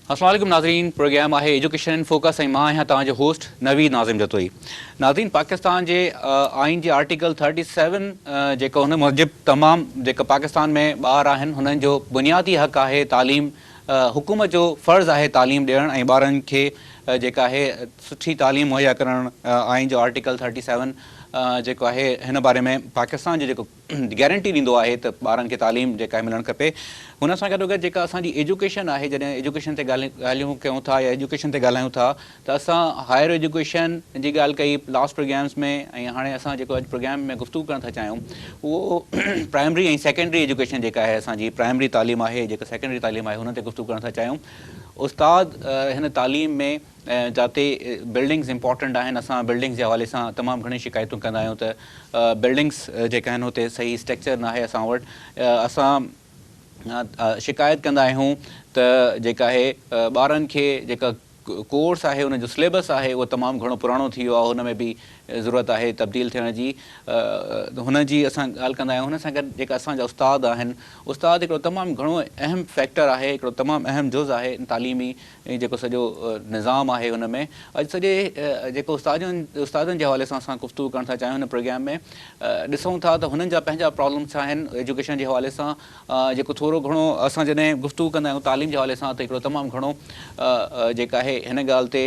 अस्सलाम वालेकुम नाज़रीन, प्रोग्राम आहे एजुकेशन इन फोकस ऐं मां आहियां तव्हांजो होस्ट नवीद नाज़िम जतोई। नाज़रीन, पाकिस्तान जे आइन जे आर्टिकल 37 जेको हुन मूजिबि तमामु जेका पाकिस्तान में ॿार आहिनि हुननि जो बुनियादी हक़ आहे तालीम। हुकूमत जो फ़र्ज़ु आहे तालीम ॾियणु ऐं ॿारनि खे जेका आहे सुठी तालीम मुहैया करणु। आइन जो आर्टिकल 37 जेको आहे हिन बारे में पाकिस्तान जो जेको गारंटी ॾींदो आहे त ॿारनि खे तालीम जेका आहे मिलणु खपे। हुन सां गॾोगॾु जेका असांजी एजुकेशन आहे, जॾहिं एजुकेशन ते ॻाल्हियूं कयूं था या एजुकेशन ते ॻाल्हायूं था त असां हायर एजुकेशन जी ॻाल्हि कई लास्ट प्रोग्राम्स में, ऐं हाणे असां जेको अॼु प्रोग्राम में गुफ़्तगू करणु था चाहियूं उहो प्राइमरी ऐं सेकेंडरी एजुकेशन जेका आहे, असांजी प्राइमरी तालीम आहे, जेका सेकेंडरी तालीम आहे, हुन ते गुफ़्तगू करणु था चाहियूं। उस्ताद हिन तालीम में जिते बिल्डिंग्स इंपॉर्टेंट आहिनि, असां बिल्डिंग्स जे हवाले सां तमामु घणी शिकायतूं कंदा आहियूं त बिल्डिंग्स जेका आहिनि हुते सही स्ट्रक्चर न आहे असां वटि। असां शिकायत कंदा आहियूं त जेका आहे ॿारनि खे जेका कोर्स आहे उनजो सिलेबस आहे उहो तमामु घणो पुराणो थी वियो आहे, हुन में बि ज़रूरत आहे तब्दील थियण जी। हुनजी असां ॻाल्हि कंदा आहियूं। हुन सां गॾु जेका असांजा उस्ताद आहिनि, उस्ताद हिकिड़ो तमामु घणो अहम फैक्टर आहे, हिकिड़ो तमामु अहम जुज़ आहे तालीमी जेको सॼो निज़ाम आहे। हुन में अॼु सॼे जेको उस्तादनि जे हवाले सां असां गुफ़्तगू करणु था चाहियूं हिन प्रोग्राम में, ॾिसूं था त हुननि जा पंहिंजा प्रॉब्लम्स छा आहिनि एजुकेशन जे हवाले सां। जेको थोरो घणो असां जॾहिं गुफ़्तगू कंदा आहियूं तालीम जे हवाले सां त हिकिड़ो तमामु घणो जेका आहे हिन ॻाल्हि ते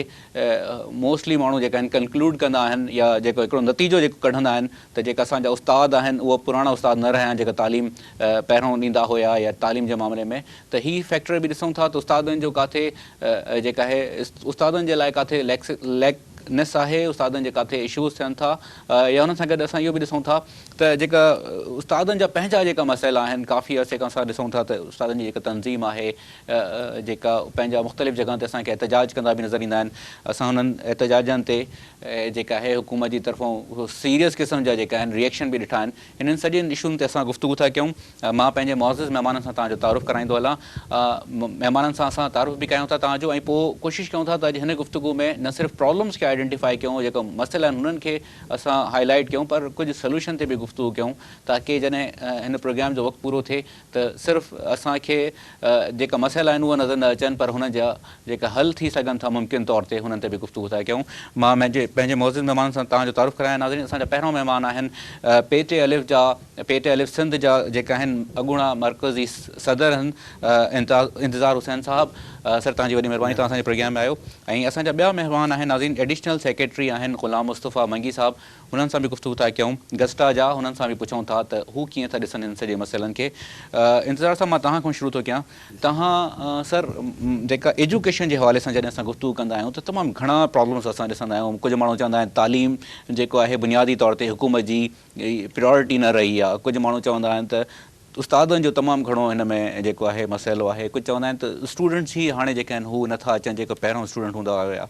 मोस्टली माण्हू जेका आहिनि कंक्लूड कंदा आहिनि या जेको हिकिड़ो नतीजो जेको कढंदा आहिनि त जेका असांजा उस्ताद आहिनि उहे पुराणा उस्ताद न रहिया आहिनि जेका तालीम पहिरों ॾींदा हुया या तालीम जे मामले में। त हीअ फैक्टर बि ॾिसूं था त उस्तादनि जो किथे जेका आहे उस्तादनि जे लाइ किथे लैकनेस आहे, उस्तादनि जे किथे इशूज़ थियनि था, या हुन सां गॾु असां इहो बि ॾिसूं था त जेका उस्तादनि जा पंहिंजा जेका मसइला आहिनि, काफ़ी अरसे खां असां ॾिसूं था त उस्तादनि जी जेका तनज़ीम आहे जेका पंहिंजा मुख़्तलिफ़ जॻह ते असांखे एहतजाज कंदा बि नज़र ईंदा आहिनि। असां हुननि एहतजाजनि ते जेका आहे हुकूमत जी तरफ़ों सीरियस क़िस्म जा जेका आहिनि रिएक्शन बि ॾिठा आहिनि। हिननि सॼियुनि इशूनि ते असां गुफ़्तगू था कयूं। मां पंहिंजे मुअज़्ज़िज़ महिमाननि सां तव्हांजो तारुफ़ कराईंदो हलां। महिमाननि सां असां तारुफ़ बि कयूं था तव्हांजो, ऐं पोइ कोशिशि कयूं था त अॼु हिन गुफ़्तगू में न सिर्फ़ु प्रॉब्लम्स खे आइडेंटिफाई कयूं, जेको मसइला आहिनि हुननि खे असां हाईलाइट कयूं, पर कुझु सोल्यूशन ते बि गुफ़्तगू कयूं ताकी जॾहिं हिन प्रोग्राम जो वक़्तु पूरो थिए त सिर्फ़ु असांखे जेका मसइला आहिनि उहे नज़र न अचनि, पर हुन जा जेका हल थी सघनि था मुमकिन तौर ते हुननि ते बि गुफ़्तगू था कयूं। मां पंहिंजे मुअज़्ज़िज़ महिमाननि सां तव्हांजो तारुफ़ करायां। नाज़रीन, असांजा पहिरों महिमान आहिनि पेटे अलिफ़ सिंध जा जेका आहिनि अॻूणा मर्कज़ी सदर आहिनि इंतिज़ार हुसैन साहिबु। सर, तव्हांजी वॾी महिरबानी, तव्हां असांजे प्रोग्राम में आयो। ऐं असांजा ॿिया महिमान आहिनि नाज़रीन, एडिशनल सेक्रेटरी आहिनि ग़ुलाम मुस्तफ़ा मंगी साहिबु, हुननि सां बि गुफ़्तगू था कयूं। गस्टा जा हुननि सां बि पुछूं था त हू कीअं था ॾिसनि हिन सॼे मसइलनि खे। इंतिज़ार सां मां तव्हां खां शुरू थो कयां। तव्हां सर जेका एजुकेशन जे हवाले सां जॾहिं असां गुफ़्तगू कंदा आहियूं त तमामु घणा प्रॉब्लम्स असां ॾिसंदा आहियूं। कुझु माण्हू चवंदा आहिनि तालीम जेको आहे बुनियादी तौर ते हुकूमत जी प्रायोरिटी न रही आहे। कुझु माण्हू चवंदा आहिनि त उस्तादनि जो तमामु घणो हिन में जेको आहे मसइलो आहे। कुझु चवंदा आहिनि त स्टूडेंट्स ई हाणे जेके आहिनि हू नथा अचनि जेको पहिरों स्टूडेंट हूंदा हुया।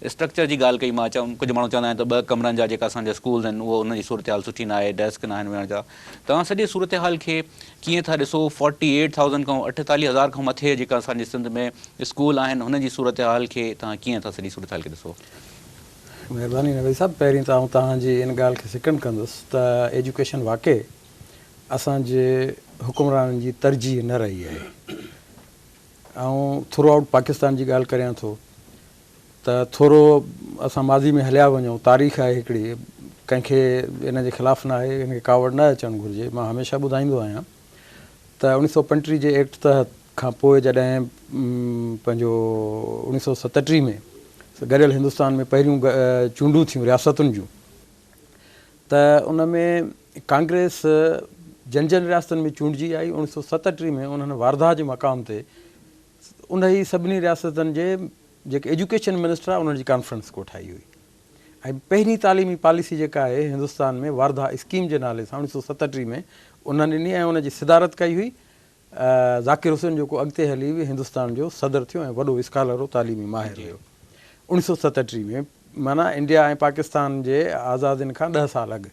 स्ट्रक्चर जी ॻाल्हि कई मां कुझु माण्हू चवंदा आहिनि त 2 कमरनि जा जेका असांजा स्कूल आहिनि उहो उनजी सूरत हाल सुठी न आहे, डेस्क न आहिनि वेहण जा। तव्हां सॼे सूरत हाल खे कीअं था ॾिसो? 48,000 खां 48,000 खां मथे जेका असांजे सिंध में स्कूल आहिनि हुनजी सूरत हाल खे तव्हां कीअं था सॼी सूरत हाल खे ॾिसो? महिरबानी नवीद साहिबु, पहिरीं त आउं तव्हांजी इन ॻाल्हि खे सिकंड कंदुसि त एजुकेशन वाक़ई असांजे हुकुमराननि जी तरजीह न रही आहे। ऐं थ्रू आउट पाकिस्तान जी ॻाल्हि करियां थो त थोरो असां माज़ी में हलिया वञूं। तारीख़ आहे हिकिड़ी, कंहिंखे इन जे ख़िलाफ़ु न आहे, हिनखे कावड़ न अचणु घुरिजे। मां हमेशह ॿुधाईंदो आहियां त 1935 जे एक्ट तहत खां पोइ जॾहिं पंहिंजो 1937 में गॾियल हिंदुस्तान में पहिरियूं चूंडूं थियूं रियासतुनि जूं, त उन में कांग्रेस जन रियासतुनि में चूंडिजी आई। 1937 में उन्हनि वारधा जे मक़ाम ते उन ई सभिनी रियासतनि जे जेके एजुकेशन मिनिस्टर आहे उन्हनि जी कॉन्फ्रेंस कोठाई हुई। ऐं पहिरीं तालीमी पॉलिसी जेका आहे हिंदुस्तान में वारधा स्कीम जे नाले सां 1937 में उन्हनि ॾिनी ऐं उनजी सिदारत कई हुई ज़ाकिर हुसैन, जेको अॻिते हली हिंदुस्तान जो सदर थियो ऐं वॾो स्कॉलर हो, तालीमी माहिर हुयो। 1937 में माना इंडिया ऐं पाकिस्तान जे आज़ादीनि खां 10 साल अॻु।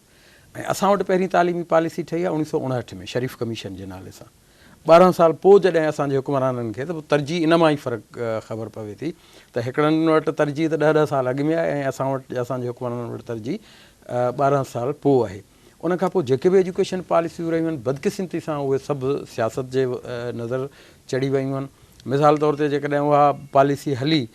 ऐं असां वटि पहिरीं तालीमी पॉलिसी ठही आहे 1959 में शरीफ़ कमीशन जे नाले सां। 12 साल पोइ जॾहिं असांजे हुकुमराननि खे त तरजीह इन मां ई फ़र्क़ु ख़बर पवे थी त हिकिड़नि वटि तरजीह त 10 साल अॻु में आहे ऐं असां वटि असांजे हुकुमराननि वटि तरजीह 12 साल पोइ आहे। उनखां पोइ जेके बि एजुकेशन पॉलिसियूं रहियूं आहिनि बदकिस्मती सां उहे सभु सियासत जे नज़र चढ़ी वियूं आहिनि। मिसाल तौर ते जेकॾहिं उहा पॉलिसी हली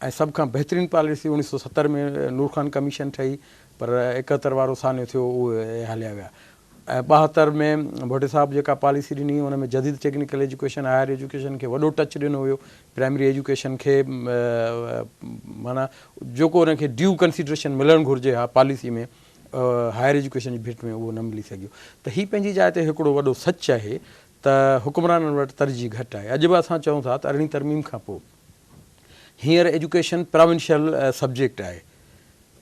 ऐं सभ खां बहितरीनु पॉलिसी 1970 में नूर ख़ान कमीशन ठही, पर 71 वारो सान्य थियो उहे हलिया विया। ऐं 72 में भुट्टो साहब जेका पॉलिसी ॾिनी हुन में जदीद टेक्निकल एजुकेशन, हायर एजुकेशन खे वॾो टच ॾिनो हुयो। प्राइमरी एजुकेशन खे माना जेको हुनखे ड्यू कंसिडरेशन मिलणु घुरिजे हा पॉलिसी में, हायर एजुकेशन जी भेट में उहो न मिली सघियो। त हीअ पंहिंजी जाइ ते हिकिड़ो वॾो सच आहे त हुकुमराननि वटि तरजीह घटि आहे। अॼु बि असां चऊं था त 18 तरमीम खां पोइ हींअर एजुकेशन प्रोविंशियल सब्जेक्ट आहे,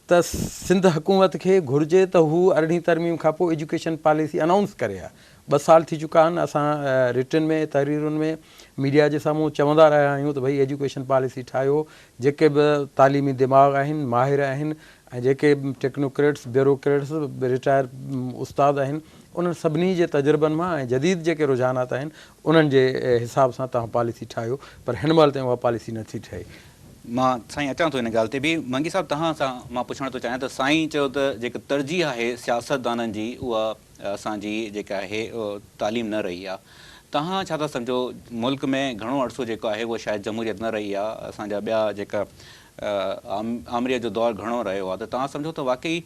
त सिंध हुकूमत खे घुरिजे त हू 18 तरमीम खां पोइ एजुकेशन पॉलिसी अनाउंस करे हा। 2 साल थी चुका आहिनि, असां रिटन में तहरीरुनि में मीडिया जे साम्हूं चवंदा रहिया आहियूं त भई एजुकेशन पॉलिसी ठाहियो। जेके बि तालीमी दिमाग़ आहिनि, माहिर आहिनि, ऐं जेके टेक्नोक्रेट्स, ब्यूरोक्रेट्स, रिटायर उस्ताद आहिनि, उन्हनि सभिनी जे तजुर्बनि मां ऐं जदीद जेके रुझानात आहिनि उन्हनि जे हिसाब सां तव्हां पॉलिसी ठाहियो। पर हिन महिल ताईं उहा पॉलिसी नथी ठहे। मां साईं अचां थो हिन ॻाल्हि ते बि। मंगी साहिबु तव्हां सां मां पुछणु थो चाहियां त साईं चयो त जेका तरजीह आहे सियासतदाननि जी उहा असांजी जेका आहे तालीम न रही आहे। तव्हां छा था सम्झो मुल्क में घणो अरसो जेको आहे उहो शायदि जमहूरियत न रही आहे, असांजा ॿिया जेका आमरीअ जो दौरु घणो रहियो आहे, त तव्हां सम्झो त वाक़ई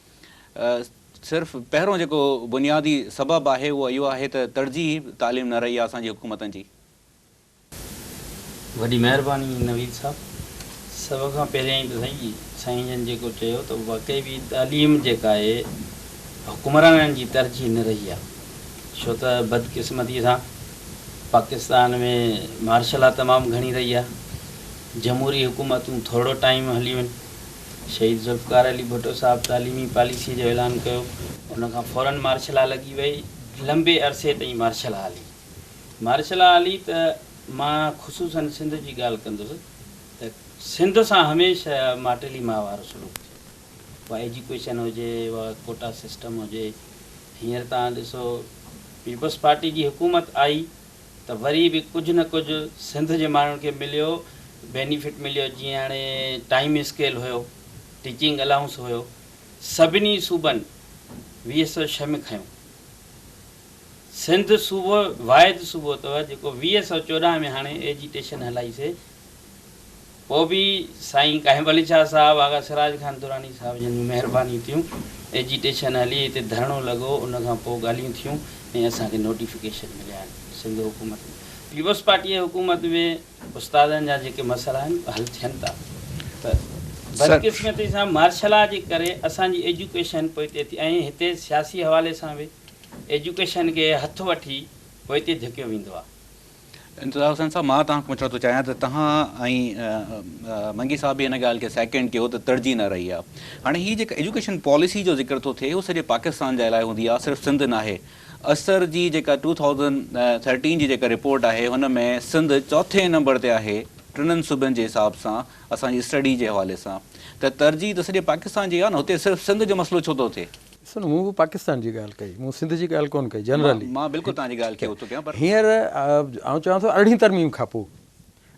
सिर्फ़ु पहिरों जेको बुनियादी सबबु आहे उहो इहो आहे त तरजीह तालीम न रही आहे असांजी हुकूमतनि जी? वॾी महिरबानी नवीद साहिबु। सभ खां पहिरियां ई त साईं साईं जन जेको चयो त वाक़ई बि तालीम जेका आहे हुकुमराननि जी तरजीह न रही आहे। छो त बदकिस्मतीअ सां पाकिस्तान में मार्शल लॉ तमामु घणी रही आहे, जमहूरी हुकूमतूं थोरो टाइम हलियूं आहिनि। शहीद ज़ुल्फ़िकार अली भुट्टो साहिबु तालीमी पॉलिसी जो ऐलान कयो, उनखां फ़ौरन मार्शल लॉ लॻी वई, लंबे अरसे ताईं मार्शल लॉ हली। मार्शल लॉ हली त मां ख़ुशूसन सिंध जी ॻाल्हि कंदुसि त सिंध सां हमेशह माटेली मां वारो सलूक थियो। उहा एजुकेशन हुजे, उहा कोटा सिस्टम हुजे। हींअर तव्हां ॾिसो पीपल्स पार्टी जी हुकूमत आई त वरी बि कुझु न कुझु सिंध जे माण्हुनि खे मिलियो, बेनिफिट मिलियो। जीअं हाणे टाइम स्केल हुयो, टीचिंग अलाउंस हुयो, सभिनी सूबनि 2006 में खयों। सिंध सूबो वाहिद सूबो अथव जेको 2014 में हाणे एजिटेशन हलाईसीं। पोइ बि साईं काहिम अली शाह साहिबु, आगा सिराज ख़ान दुरानी साहिब जिन महिरबानी थियूं, एजिटेशन हली, हिते धरणो लॻो, उनखां पोइ ॻाल्हियूं थियूं ऐं असांखे नोटिफिकेशन मिलिया आहिनि सिंध हुकूमत में। पीपल्स पार्टी जी हुकूमत में उस्तादनि जा जेके मसइला आहिनि हल थियनि था। त बदकिस्मती सां मार्शल लॉ जे करे असांजी एजुकेशन पोइ हिते थी, ऐं हिते सियासी हवाले सां बि एजुकेशन खे हथु वठी पोइ हिते धिकियो वेंदो आहे। इंतिज़ार हुसैन साहब, मां तव्हांखां पुछणु थो चाहियां त तव्हां ऐं मंगी साहब बि हिन ॻाल्हि खे सेकेंड कयो त तरजीह न रही आहे। हाणे हीअ जेका एजुकेशन पॉलिसी जो ज़िक्र थो थिए उहो सॼे पाकिस्तान जे लाइ हूंदी आहे, सिर्फ़ु सिंध नाहे। असर जी जेका 2013 जी जेका रिपोर्ट आहे हुन में सिंध 4थे नंबर ते आहे 3 सूबनि जे हिसाब सां, असांजी स्टडी जे हवाले सां। त तरजीह त सॼे पाकिस्तान जी आहे न, हुते सिर्फ़ु सिंध जो मसइलो छो थो थिए? ॾिसो न, मूं बि पाकिस्तान जी ॻाल्हि कई, मूं सिंध जी ॻाल्हि कोन कई। जनरली मां बिल्कुलु तव्हांजी ॻाल्हि खे थो कयां, पर हींअर आउं चवां थो 18 तरमीम खां पोइ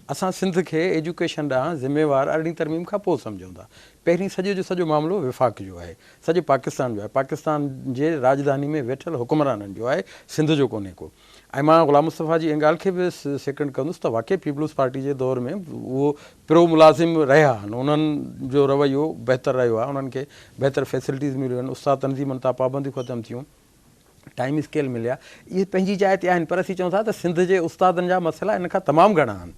असां सिंध खे एजुकेशन ॾांहुं ज़िम्मेवार 18 तरमीम खां पोइ सम्झूं था। पहिरीं सॼो जो सॼो मामिलो विफ़ाक़ जो आहे, सॼे पाकिस्तान जो आहे, पाकिस्तान जे राजधानी में वेठल हुकुमराननि जो आहे, सिंध जो कोन्हे को। ऐं मां ग़ुलाम मुस्तफ़ा जी इन ॻाल्हि खे बि सेकेंड कंदुसि त वाक़ई पीपल्स पार्टी जे दौर में उहो प्रो मुलाज़िम रहिया आहिनि, उन्हनि जो रवैयो बहितरु रहियो आहे, उन्हनि खे बहितरु फैसिलिटीज़ मिलियूं आहिनि, उस्ताद तनज़ीमनि तां पाबंदियूं ख़तमु थियूं, टाइम स्केल मिलिया। इहे पंहिंजी जाइ ते आहिनि, पर असीं चऊं था त सिंध जे उस्तादनि जा मसइला इन खां तमामु घणा आहिनि।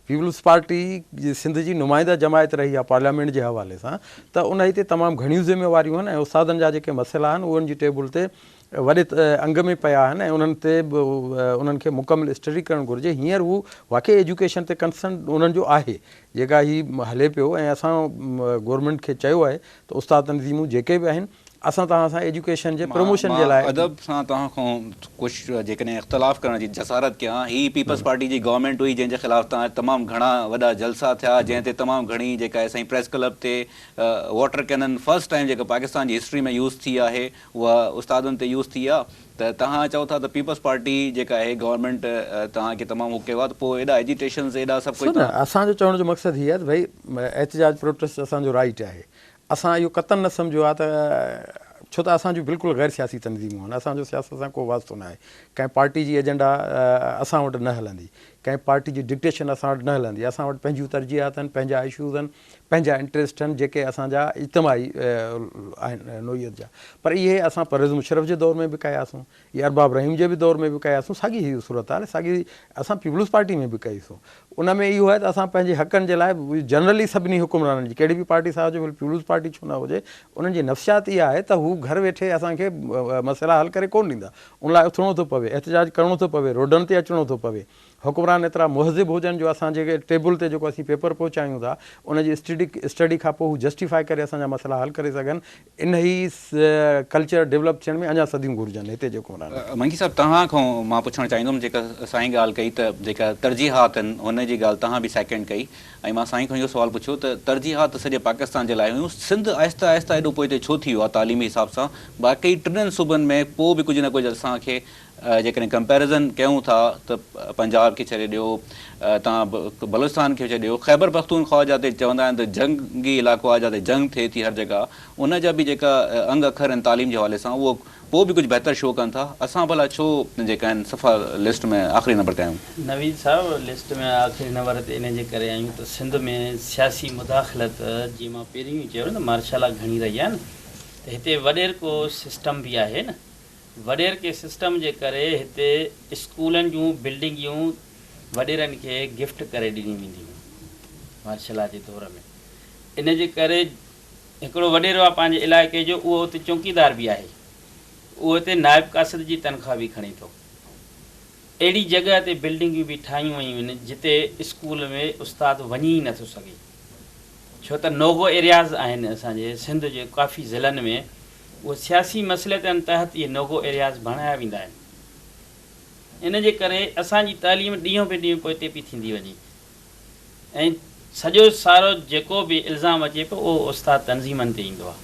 पीपल्स पार्टी सिंध जी नुमाइंदा जमायत रही आहे पार्लियामेंट जे हवाले सां, त उन हिते तमामु घणियूं ज़िम्मेवारियूं आहिनि ऐं उस्तादनि जा जेके मसइला आहिनि उन्हनि जी टेबल ते वॾे अंग में पिया आहिनि ऐं उन्हनि ते उन्हनि खे मुकमिल स्टडी करणु घुरिजे। हींअर हू वाक़ई एजुकेशन ते कंसर्न उन्हनि जो आहे जेका हीउ हले पियो, ऐं असां गवर्नमेंट खे चयो आहे त उस्ताद तनज़ीमूं जेके बि आहिनि असां तव्हां सां एजुकेशन जे प्रमोशन जे लाइ अदब सां तव्हां खां कुझु जेकॾहिं इख़्तिलाफ़ करण जी जसारत कयां। हीअ पीपल्स पार्टी जी गवर्नमेंट हुई जंहिंजे ख़िलाफ़ तव्हां तमामु घणा वॾा जलसा थिया, जंहिं ते तमामु घणी जेका आहे साईं प्रेस क्लब ते वाटर कैनन फर्स्ट टाइम जेका पाकिस्तान जी हिस्ट्री में यूज़ थी आहे उहा उस्तादनि ते यूज़ थी आहे। त तव्हां चओ था त पीपल्स पार्टी जेका आहे गवर्नमेंट तव्हांखे तमामु कयो आहे, त पोइ एॾा एजिटेशन एॾा सभु कुझु न। असांजो चवण जो मक़सदु हीअ आहे त भई एहतिजाज प्रोटेस्ट असांजो राइट आहे। असां इहो क़तन न सम्झो आहे त छो त असांजो बिल्कुलु गैर सियासी तनज़ीमूं आहिनि, असांजो सियासत सां को वास्तो न आहे, कंहिं पार्टी जी एजेंडा असां वटि न हलंदी, कंहिं पार्टी जी डिक्टेशन असां वटि न हलंदी, असां वटि पंहिंजियूं तरजीहात आहिनि, पंहिंजा इशूज़ आहिनि, पंहिंजा इंट्रस्ट आहिनि जेके असांजा इज्तमाही आहिनि नोयत जा। पर इहे असां परवेज़ मुशर्रफ जे दौर में बि कयासीं, या अरबाब रहीम जे बि दौर में बि कयासीं, साॻी ई सूरत आहे, साॻी असां पीपुल्स पार्टी में बि कईसीं। उन में इहो आहे त असां पंहिंजे हक़नि जे लाइ जनरली सभिनी हुकुमराननि जी, कहिड़ी बि पार्टी सां हुजे, पीपुल्स पार्टी छो न हुजे, उन्हनि जी नफ़्सियात इहा आहे त हू घर वेठे असांखे मसइला हल करे कोन ॾींदा, उन लाइ उथिणो थो पवे, एहतिजाज करिणो थो पवे, रोडनि ते अचिणो थो पवे। हुकुमरान एतिरा मुहज़िब हुजनि जो असां जेके टेबल ते जेको असीं पेपर पहुचायूं था उनजी स्टडी खां पोइ हू जस्टिफाई करे असांजा मसइला हल करे सघनि। इन ई कल्चर डेवलप थियण में अञा सदियूं घुरिजनि हिते जे हुकुमरान। मंकी साहब, तव्हां खां मां पुछणु चाहींदुमि, जेका साईं ॻाल्हि कई त जेका तरजीहात आहिनि हुन जी ॻाल्हि तव्हां बि सेकेंड कई, ऐं मां साईं खां इहो सुवालु पुछियो त तरजीहात सॼे पाकिस्तान जे लाइ हुयूं, सिंध आहिस्ता आहिस्ता एॾो पोइ हिते छो थी वियो आहे तालीमी हिसाब सां? बाक़ी टिनि सूबनि में पोइ बि कुझु न कुझु असांखे जेकॾहिं कंपेरिज़न कयूं था त पंजाब खे छॾे ॾियो, तव्हां बलूचिस्तान खे छॾे ॾियो, ख़ैबर पख्तूनख्वा जिते चवंदा आहिनि त जंगी इलाइक़ो आहे, जिते जंग थिए थी हर जॻह, उन जा बि जेका अंग अखर आहिनि तालीम जे हवाले सां उहो पोइ बि कुझु बहितर शो कनि था। असां भला छो जेका आहिनि सफ़ा लिस्ट में आख़िरी नंबर ते आहियूं? नवीद साहब, लिस्ट में आख़िरी नंबर ते इन जे करे आहियूं त सिंध में सियासी मुदाख़लत जीअं मां पहिरीं ई चयो न, मार्शल घणी रही आहे न, त हिते वॾेर को सिस्टम बि आहे न, वॾेर के सिस्टम जे करे हिते स्कूलनि जूं बिल्डिंगियूं वॾेरनि खे गिफ्ट करे ॾिनी वेंदियूं मार्शल जे दौर में। इन जे करे हिकिड़ो वॾेरो आहे पंहिंजे इलाइक़े जो, उहो हुते चौकीदार बि आहे, उहो हिते नाइब कासिद जी तनख़्वाह बि खणे थो। अहिड़ी जॻह ते बिल्डिंगियूं बि ठाहियूं वयूं आहिनि जिते स्कूल में उस्ताद वञी ई नथो सघे, छो त नोगो एरियाज़ आहिनि असांजे सिंध जे काफ़ी ज़िलनि में, उहे सियासी मसइलतनि तहत इहे नोगो एरियाज़ बणाया वेंदा आहिनि। इन जे करे असांजी तालीम ॾींहों पियो ॾींहुं पोइ पई थींदी वञे, ऐं सॼो सारो जेको बि इल्ज़ाम अचे पियो उहो उस्ताद तनज़ीमनि ते ईंदो आहे।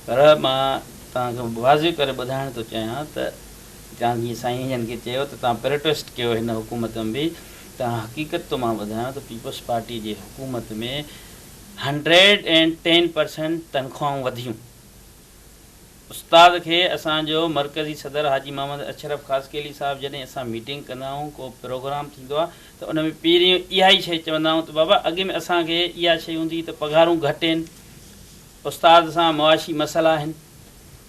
पर मां तव्हांखे वाज़िह करे ॿुधाइण थो चाहियां त तव्हां जीअं साईं जन खे चयो त तव्हां प्रोटेस्ट कयो हिन हुकूमत में बि, तव्हां हक़ीक़त थो मां ॿुधायां त पीपल्स पार्टी जे हुकूमत में 110% तनख़्वाहूं वधियूं। उस्ताद खे असांजो मरकज़ी सदर हाजी मोहम्मद अशरफ ख़ासकेली साहिबु जॾहिं असां मीटिंग कंदा आहियूं, को प्रोग्राम थींदो आहे त उन में पहिरीं इहा ई शइ चवंदा आहियूं त बाबा अॻे में असांखे इहा शइ हूंदी त पघारूं घटि आहिनि, उस्ताद सां मुआशी मसइला आहिनि।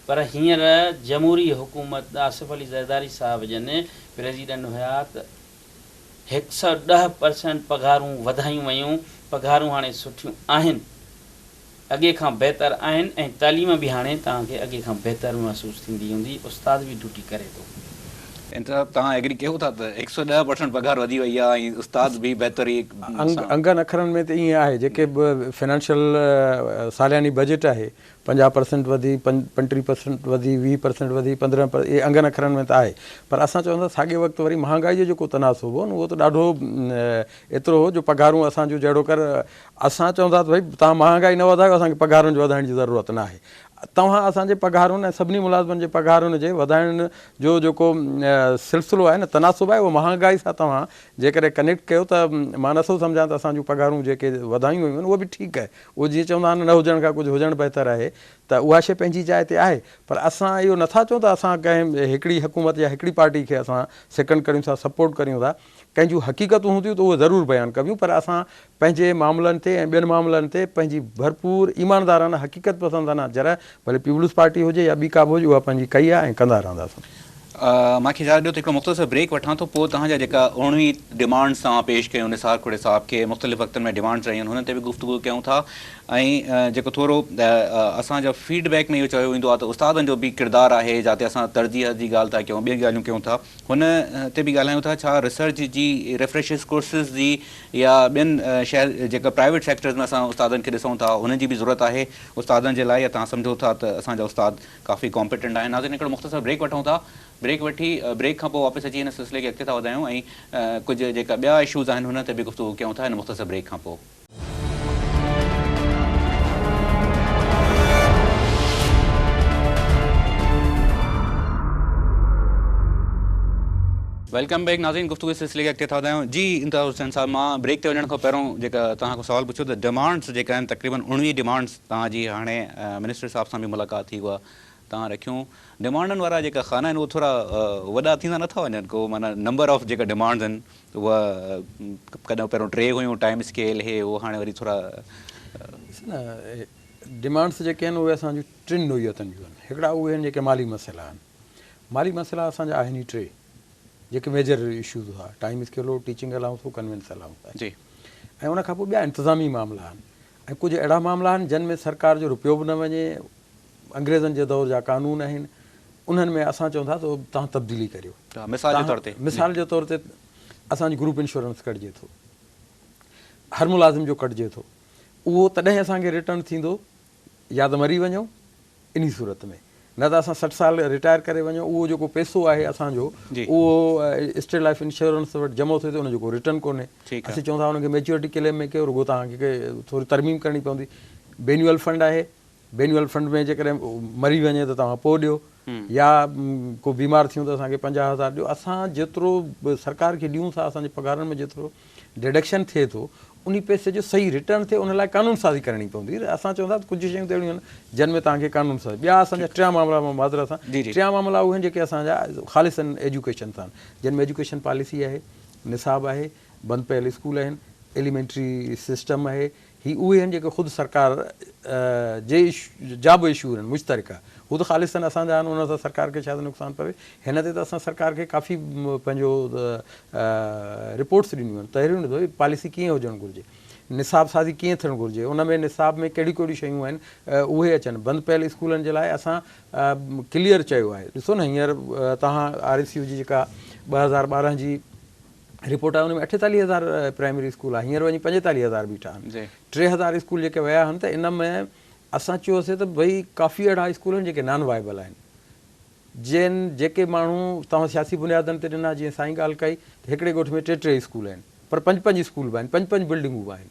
पर हींअर जमहूरी हुकूमत आसिफ अली ज़रदारी साहिब जन प्रेसिडेंट हुया त 110% पघारूं वधायूं वयूं, पघारूं हाणे सुठियूं आहिनि, अॻे खां बहितर आहिनि, ऐं तालीम बि हाणे तव्हांखे अॻे खां बहितर महसूसु थींदी हूंदी, उस्ताद बि ड्यूटी करे थो। तव्हां एग्री कयो था त 110% पघार वधी वई आहे ऐं उस्ताद बि बहितरी अंगनि अखरनि में त ईअं आहे, जेके बि फाइनेंशियल सालियानी बजट आहे 50% वधी, 35% वधी, 20% वधी, 15%, इहे अंगनि अखरनि में त आहे। पर असां चवंदा साॻे वक़्तु वरी महांगाई जो जेको तनासुब हो न, उहो त ॾाढो एतिरो हो जो पघारूं असांजो जहिड़ो कर असां चवंदा त भई तव्हां महांगाई न वधायो, असांखे पघारुनि जो वधाइण जी ज़रूरत न आहे। तव्हां असांजे पघारुनि ऐं सभिनी मुलाज़िमनि जे पघारुनि जे वधाइण जो जेको सिलसिलो आहे न, तनासुब आहे, उहो महांगाई सां तव्हां जेकॾहिं कनेक्ट कयो त मां नथो सम्झां त असांजूं पघारूं जेके वधायूं वयूं आहिनि उहे बि ठीकु आहे, उहो जीअं चवंदा आहिनि न हुजण खां कुझु हुजणु बहितर आहे, त उहा शइ पंहिंजी जाइ ते आहे। पर असां इहो नथा चऊं त असां कंहिं हिकिड़ी हुकूमत या हिकिड़ी पार्टी खे असां सेकेंड करियूं था, सपोर्ट करियूं था। कंहिंजूं हक़ीक़तूं हूंदियूं त उहे ज़रूरु बयानु कबियूं, पर असां पंहिंजे मामलनि ते ऐं ॿियनि मामलनि ते पंहिंजी भरपूर ईमानदाराना हक़ीक़त पसंदाना जरा, भले पीपुल्स पार्टी हुजे या ॿी का बि हुजे, उहा पंहिंजी कई आहे ऐं कंदा रहंदासीं। मूंखे इजाज़त ॾियो त हिकिड़ो मुख़्तसर ब्रेक वठां थो, पोइ तव्हांजा जेका 19 डिमांड्स तव्हां पेश कयूं निसार खोड़े साहिब खे, मुख़्तलिफ़ वक़्तनि में डिमांड्स रहियूं आहिनि, हुन ते बि गुफ़्तगू कयूं था। ऐं जेको थोरो असांजो फीडबैक में इहो चयो वेंदो आहे त उस्तादनि जो बि किरदारु आहे, जिते असां तरजीह जी ॻाल्हि था कयूं, ॿियूं ॻाल्हियूं कयूं था, हुन ते बि ॻाल्हायूं था छा रिसर्च जी रिफ्रेशिस कोर्सिस जी या ॿियनि शहर जेका प्राइवेट सेक्टर्स में असां उस्तादनि खे ॾिसूं था हुनजी बि ज़रूरत आहे उस्तादनि जे लाइ, या तव्हां सम्झो था त असांजा उस्ताद काफ़ी कॉम्पिटेंट आहिनि? नाज़रीन, हिकिड़ो मुख़्तसर ब्रेक वठूं था, ब्रेक वठी ब्रेक खां पोइ वापसि अची हिन सिलसिले खे अॻिते था वधायूं ऐं कुझु जेका ॿिया इशूज़ आहिनि हुन ते बि गुफ़्तगू कयूं था हिन मुख़्तसर ब्रेक खां पोइ। वेलकम बैक नाज़रीन, गुफ़्तगू सिलसिले खे अॻिते था वधायूं। जी इंतज़ार हुसैन साहिबु, मां ब्रेक ते वञण खां पहिरियों जेका तव्हां खां सुवालु पुछियो त डिमांड्स जेका आहिनि तक़रीबन 19 डिमांड्स तव्हांजी हाणे मिनिस्टर साहिब सां बि मुलाक़ात थी, उहा तव्हां रखियूं डिमांडनि वारा जेका खाना आहिनि उहे थोरा वॾा थींदा नथा वञनि को माना नंबर ऑफ जेका डिमांड्स आहिनि उहा कॾहिं पहिरियों 3 हुयूं टाइम स्केल हे उहो हाणे वरी थोरा न डिमांड्स जेके आहिनि उहे असांजूं 3 नोयतनि जूं आहिनि। हिकिड़ा उहे आहिनि जेके माली मसइला आहिनि। माली मसइला असांजा आहिनि ई 3 जेके मेजर इशूज़ हुआ टाइम स्केल हो टीचिंग अलाउंस हो कन्वेंस अलाउंस आहे जी ऐं उनखां पोइ ॿिया इंतिज़ामी मामला आहिनि ऐं कुझु अहिड़ा मामला आहिनि जिन में सरकार जो रुपयो बि न वञे अंग्रेज़नि जे दौर जा कानून आहिनि उन्हनि में असां चऊं था त तव्हां तब्दीली करियो। मिसाल जे तौर ते असांजी ग्रुप इंश्योरेंस कटिजे थो हर मुलाज़िम जो कटिजे थो उहो तॾहिं असांखे रिटर्न थींदो या त मरी वञूं इन सूरत में न त असां 60 साल रिटायर करे वञूं उहो जेको पैसो आहे असांजो उहो स्टेट लाइफ इंश्योरेंस वटि जमो थिए थो उनजो को रिटर्न कोन्हे। असीं चऊं था हुनखे मैच्योरिटी क्लेम में कयो रुगो तव्हांखे थोरी तरमीम करणी पवंदी। बेन्यूअल फंड आहे बेन्यूअल फंड में जेकॾहिं मरी वञे त तव्हां पोइ ॾियो या को बीमार थियूं त असांखे 50,000 ॾियो। असां जेतिरो सरकार खे ॾियूं था असांजे पघारनि में जेतिरो डिडक्शन थिए थो उन पैसे जो सही रिटर्न थिए उन लाइ कानून साज़ी करणी पवंदी। असां चवंदा कुझु शयूं त अहिड़ियूं आहिनि जिन में तव्हांखे कानून साज़ी ॿिया असांजा 3 मामला मादर सां 3 मामला उहे आहिनि जेके असांजा ख़ालिसन एजुकेशन सां जिन में एजुकेशन पॉलिसी आहे निसाब आहे बंदि पयल स्कूल आहिनि एलिमेंट्री सिस्टम आहे ही उहे आहिनि जेके ख़ुदि सरकार जे जा बि इशू आहिनि मुश्तरका हू त ख़ालिसन असांजा आहिनि उन सां सरकार खे छा त नुक़सानु पवे। हिन ते त असां सरकार खे काफ़ी पंहिंजो रिपोर्ट्स ॾिनियूं आहिनि तहरीरूं ॾिनो पॉलिसी कीअं हुजणु घुरिजे निसाब साज़ी कीअं थियणु घुरिजे उन में निसाब में कहिड़ियूं कहिड़ियूं शयूं आहिनि उहे अचनि। बंदि पयल स्कूलनि जे लाइ असां क्लियर चयो आहे। ॾिसो न हींअर तव्हां RSU जी जेका 2012 जी रिपोर्ट आहे उन में 48,000 प्राइमरी स्कूल आहे हींअर वञी 45,000 बीठा आहिनि 3,000 स्कूल जेके विया आहिनि त इन में असां चयोसीं त भई काफ़ी अहिड़ा स्कूल आहिनि जेके नॉन वाइबल आहिनि जेके माण्हू तव्हां सियासी बुनियादनि ते ॾिना जीअं साईं ॻाल्हि कई त हिकिड़े ॻोठ में 3 स्कूल आहिनि पर 5 स्कूल बि आहिनि 5 बिल्डिंगूं बि आहिनि।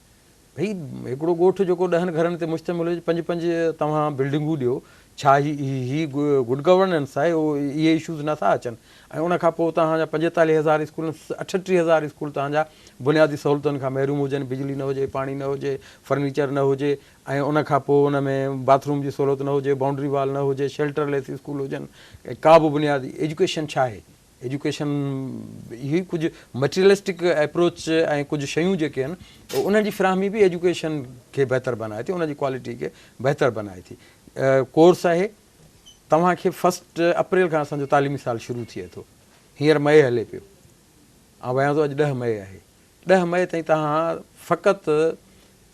भई हिकिड़ो ॻोठु जेको 10 घरनि ते मुश्तमिल हुजे 5 तव्हां बिल्डिंगूं ॾियो छा ही गुड गवर्नेंस आहे उहो इहे इशूज़ नथा अचनि ऐं उनखां पोइ तव्हांजा 45,000 स्कूल 38,000 स्कूल तव्हांजा बुनियादी सहूलियतुनि खां महरूम हुजनि बिजली न हुजे पाणी न हुजे फर्नीचर न हुजे ऐं उनखां पोइ उन में बाथरूम जी सहूलियत न हुजे बाउंड्री वॉल न हुजे शेल्टर लेस स्कूल हुजनि का बि बुनियादी एजुकेशन छा आहे एजुकेशन इहे कुझु मटीरियलिस्टिक अप्रोच ऐं कुझु शयूं जेके आहिनि उन्हनि जी फ़राहमी बि एजुकेशन खे बहितर बनाए थी उनजी क्वालिटी खे बहितर बनाए थी। कोर्स आहे तव्हांखे 1 अप्रैल खां असांजो तालीमी साल शुरू थिए थो हींअर मई हले पियो ऐं वञा थो अॼु 10 मई आहे 10 मई ताईं तव्हां फ़क़ति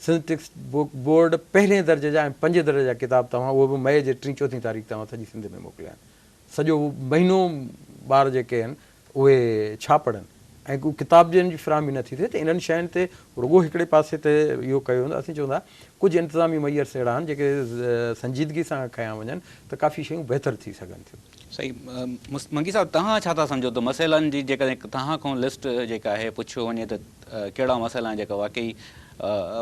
सिंथेटिक्स बोर्ड पहिरें दर्जे जा ऐं 5 दर्जे जा किताब तव्हां उहो बि मई जे 3-4 तारीख़ तव्हां सॼी सिंध में मोकिलिया आहिनि। सॼो महीनो ॿार जेके आहिनि उहे छा पढ़नि ऐं किताब जिन जी फ़राहमी नथी थिए त इन्हनि शयुनि ते रुगो हिकिड़े पासे ते इहो कयो वेंदो। असीं चवंदा कुझु इंतिज़ामी मयर्स अहिड़ा आहिनि जेके संजीदगी सां कया वञनि त काफ़ी शयूं बहितर थी सघनि थियूं। सही मंगी साहब तव्हां छा था सम्झो त मसइलनि जी जेकॾहिं तव्हां खां लिस्ट जेका आहे पुछियो वञे त कहिड़ा मसइला आहिनि जेका वाकई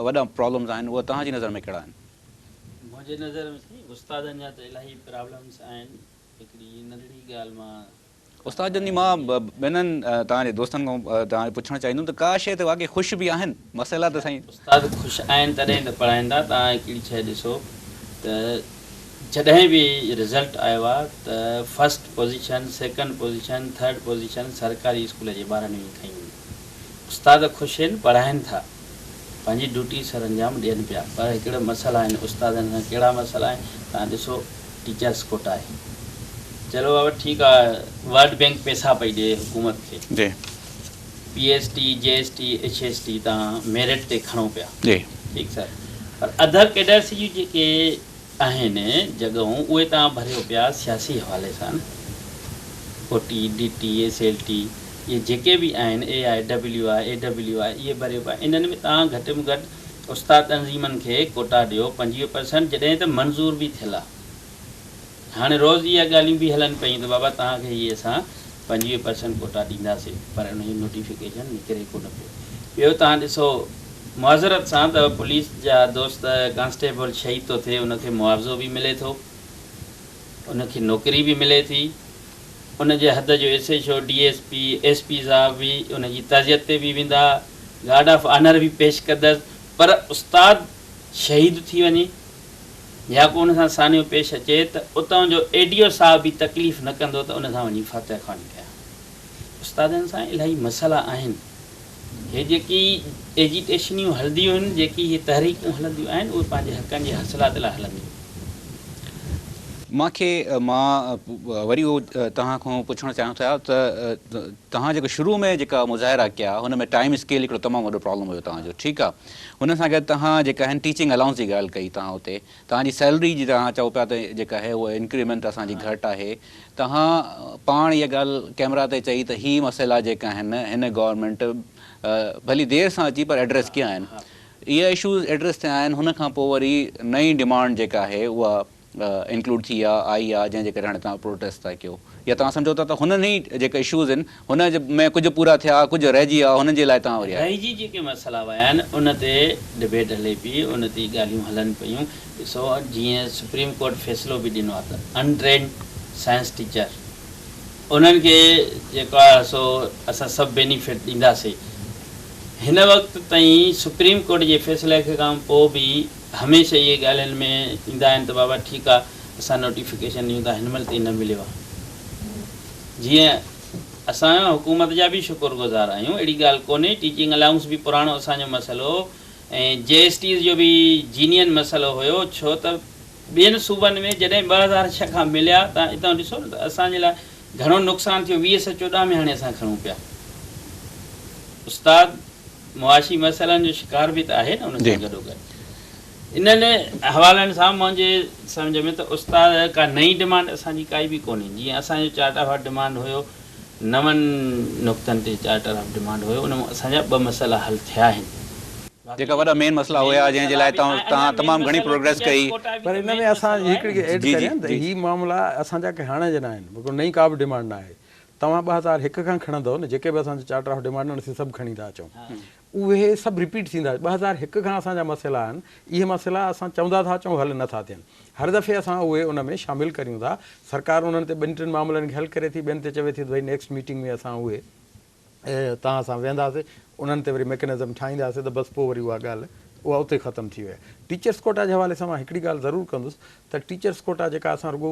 वॾा प्रॉब्लम्स आहिनि उहे तव्हांजी नज़र में कहिड़ा आहिनि? मुंहिंजे नज़र में उस्तादनि जा त इलाही प्रॉब्लम्स आहिनि। हिकिड़ी नंढड़ी ॻाल्हि मां उस्तादनि जी मां ॿिन्हिनि तव्हांजे दोस्तनि खां तव्हां पुछणु चाहींदुमि त का शइ ते वाकई ख़ुशि बि आहिनि मसइला त साईं उस्ताद ख़ुशि आहिनि तॾहिं त पढ़ाईंदा। तव्हां हिकिड़ी शइ ॾिसो त जॾहिं बि रिज़ल्ट आयो आहे त 1st position 2nd position 3rd position सरकारी स्कूल जे ॿारनि में खयूं आहिनि। उस्ताद ख़ुशि आहिनि पढ़ाइनि था पंहिंजी ड्यूटी सर अंजाम ॾियनि पिया पर हिकिड़ा मसइला आहिनि उस्तादनि सां। कहिड़ा मसइला आहिनि तव्हां ॾिसो टीचर्स कोटा आहे चलो बाबा ठीकु आहे वर्ल्ड बैंक पैसा पई ॾिए हुकूमत खे जी PST JST HST तव्हां मेरिट ते खणो पिया जी ठीकु सर पर अदर कैडर्स जूं जेके आहिनि जॻहूं उहे तव्हां भरियो पिया सियासी हवाले सां OT DT SLT इहे जेके बि आहिनि AIW आहे AW आहे इहे भरियो पिया। इन्हनि में तव्हां घटि में घटि उस्ताद तंज़ीमनि खे कोटा ॾियो 25% जॾहिं त मंज़ूर बि थियल आहे। हाणे रोज़ इहा ॻाल्हियूं बि हलनि पियूं त बाबा तव्हांखे हीअ असां 25% कोटा ॾींदासीं पर उनजी नोटिफिकेशन निकिरे कोन पियो। ॿियो तव्हां ॾिसो मुआज़रत सां त पुलिस जा दोस्त कांस्टेबल शहीद थो थिए उनखे मुआवज़ो बि मिले थो उनखे नौकिरी बि मिले थी उनजे हद जो SHO DSP SP साहब बि उनजी तज़ियत ते बि वेंदा गार्ड ऑफ ऑनर बि पेश कंदसि पर उस्ताद शहीद थी वञे या को उन सां सानियो पेश अचे त उतां जो एडियो साहब बि तकलीफ़ न कंदो त उन सां वञी फातह खणी कया। उस्तादनि सां इलाही मसइला आहिनि, हे जेकी एजिटेशनियूं हलंदियूं आहिनि, जेकी इहे तहरीकूं हलंदियूं आहिनि, उहे पंहिंजे हक़नि जे हासिलात लाइ हलंदियूं। मां वरी उहो तव्हां खां पुछणु चाहियां था त तव्हां जेको शुरू में जेका मुज़ाहिरा कया हुन में टाइम स्केल हिकिड़ो तमामु वॾो प्रॉब्लम हुयो तव्हांजो, ठीकु आहे। हुन सां गॾु तव्हां जेका आहिनि टीचिंग अलाउंस जी ॻाल्हि कई तव्हां हुते, तव्हांजी सैलरी जी तव्हां चओ पिया त जेका आहे उहा इंक्रीमेंट असांजी घटि आहे। तव्हां पाण इहा ॻाल्हि कैमरा ते चई त ही मसइला जेका आहिनि हिन गवर्नमेंट भली देरि सां अची पर एड्रेस कया आहिनि, इहे इशूज़ एड्रेस थिया आहिनि। हुन खां पोइ वरी नई डिमांड जेका आहे उहा इंक्लूड थी आई आहे, जंहिंजे करे हाणे तव्हां प्रोटेस्ट था कयो, या तव्हां सम्झो था त हुननि ई जेके इशूज़ आहिनि हुन में कुझु पूरा थिया, कुझु रहिजी विया, हुननि जे लाइ तव्हां वरी रहिजी जेके मसइला विया आहिनि उन ते डिबेट हले पई, उन ते ॻाल्हियूं हलनि पियूं। ॾिसो जीअं सुप्रीम कोर्ट फ़ैसिलो बि ॾिनो आहे त अनट्रेंड साइंस टीचर उन्हनि खे जेको आहे सो असां सभु बेनिफिट ॾींदासीं। हिन वक़्तु ताईं सुप्रीम कोर्ट जे फ़ैसिले खां पोइ बि हमेशह इहे ॻाल्हियुनि में ईंदा आहिनि त बाबा ठीकु आहे असां नोटिफिकेशन ॾियूं था, हिन महिल ताईं न मिलियो आहे। जीअं असां हुकूमत जा बि शुक्रगुज़ार आहियूं, अहिड़ी ॻाल्हि कोन्हे। टीचिंग अलाउंस बि पुराणो असांजो मसइलो ऐं JST जो बि जीनियन मसइलो हुयो, छो त ॿियनि सूबनि में जॾहिं 2006 खां मिलिया तव्हां हितां ॾिसो न त असांजे लाइ घणो नुक़सानु थियो। 2014 में हाणे असां खणूं पिया। उस्ताद मुआशी मसइलनि जो शिकार बि त आहे न उन सां गॾोगॾु। इन्हनि हवालनि सां मुंहिंजे सम्झ में त उस्ताद का नई डिमांड असांजी काई बि कोन्हे। जीअं असांजो चार्टर ऑफ डिमांड हुयो, 9 नुक़्तनि ते चार्टर ऑफ डिमांड हुयो, उन में असांजा 2 मसइला हल थिया आहिनि। जेका वॾा मेन मसइला हुया जंहिंजे लाइ तव्हां तमामु घणी प्रोग्रेस कई, पर इन में असां हिकिड़ी एड करियां त ही मामला असांजा के हाणे जे न आहिनि, बिल्कुलु नई का बि डिमांड न आहे। तव्हां 2001 खां खणंदव न, जेके बि असांजो चार्टर ऑफ डिमांड आहिनि सभु खणी था अचूं, उहे सभु रिपीट थींदा। 2001 खां असांजा मसइला आहिनि, इहे मसइला असां चवंदा था अचूं हल नथा थियनि। हर दफ़े असां उहे उन में शामिलु करियूं था। सरकार उन्हनि ते 2-3 मामलनि खे हल करे थी, ॿियनि ते चवे थी त भई नेक्स्ट मीटिंग में असां उहे तव्हां सां वेंदासीं, उन्हनि ते वरी मैकेनिज़म ठाहींदासीं, त बसि पोइ वरी उहा ॻाल्हि उहा उते ख़तमु थी वई। टीचर्स कोटा जे हवाले सां मां हिकिड़ी ॻाल्हि ज़रूरु कंदुसि त टीचर्स कोटा जेका असां रुॻो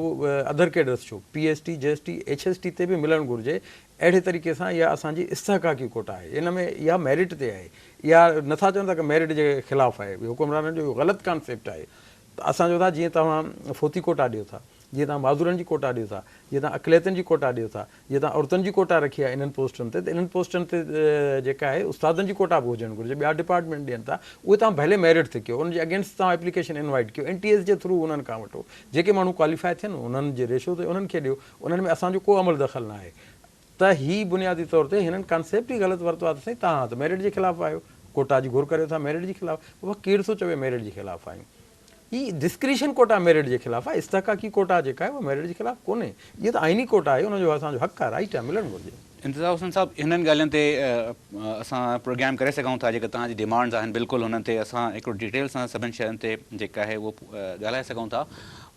अदर कैडर्स छो PST JST HST ते बि मिलणु घुरिजे, अहिड़े तरीक़े सां इहा असांजी इस्तेहक़ाक़ी कोटा आहे। इन में इहा मेरिट ते आहे, इहा नथा चवनि था की मेरिट जे ख़िलाफ़ु आहे। हुकुमराननि जो इहो ग़लति कॉन्सेप्ट आहे। त असां चओ था जीअं तव्हां फोती कोटा ॾियो था, जीअं तव्हां माज़ूरनि जी कोटा ॾियो था, जीअं तव्हां अक़लियतनि जी कोटा ॾियो था, जीअं तव्हां औरतुनि जी कोटा रखी आहे इन्हनि पोस्टुनि ते, त इन्हनि पोस्टुनि ते जेका आहे उस्तादनि जी कोटा बि हुजणु घुरिजे। ॿिया डिपार्टमेंट ॾियनि था, उहे तव्हां भले मेरिट ते कयो, उनजे अगेंस्ट तव्हां एप्लीकेशन इनवाइट कयो, NTS जे थ्रू उन्हनि खां वठो। जेके माण्हू क्वालिफाई थियनि उन्हनि जे रेशो ते उन्हनि खे ॾियो, उन्हनि में असांजो को अमल दख़ल न आहे। त ही बुनियादी तौर ते हिननि कॉन्सेप्ट ई ग़लति वरितो आहे त साईं तव्हां त मेरिट जे ख़िलाफ़ु आहियो, कोटा जी घुर करियो था मेरिट जे ख़िलाफ़ु। बाबा केरु थो चवे मेरिट जे ख़िलाफ़ु आहियूं? ही डिस्क्रिशन कोटा मेरिट जे ख़िलाफ़ु आहे, इस्तेहक़ाक़ी कोटा जेका आहे उहा मेरिट जे ख़िलाफ़ु कोन्हे। इहा त आइनी कोटा आहे, उनजो असांजो हक़ आहे, राइट आहे, मिलणु घुरिजे। इंतिज़ार हुसैन साहब, हिननि ॻाल्हियुनि ते असां प्रोग्राम करे सघूं था। जेके तव्हांजी डिमांड्स आहिनि बिल्कुलु हुननि ते असां हिकिड़ो डिटेल सां सभिनि शयुनि ते जेका आहे उहो ॻाल्हाए सघूं था।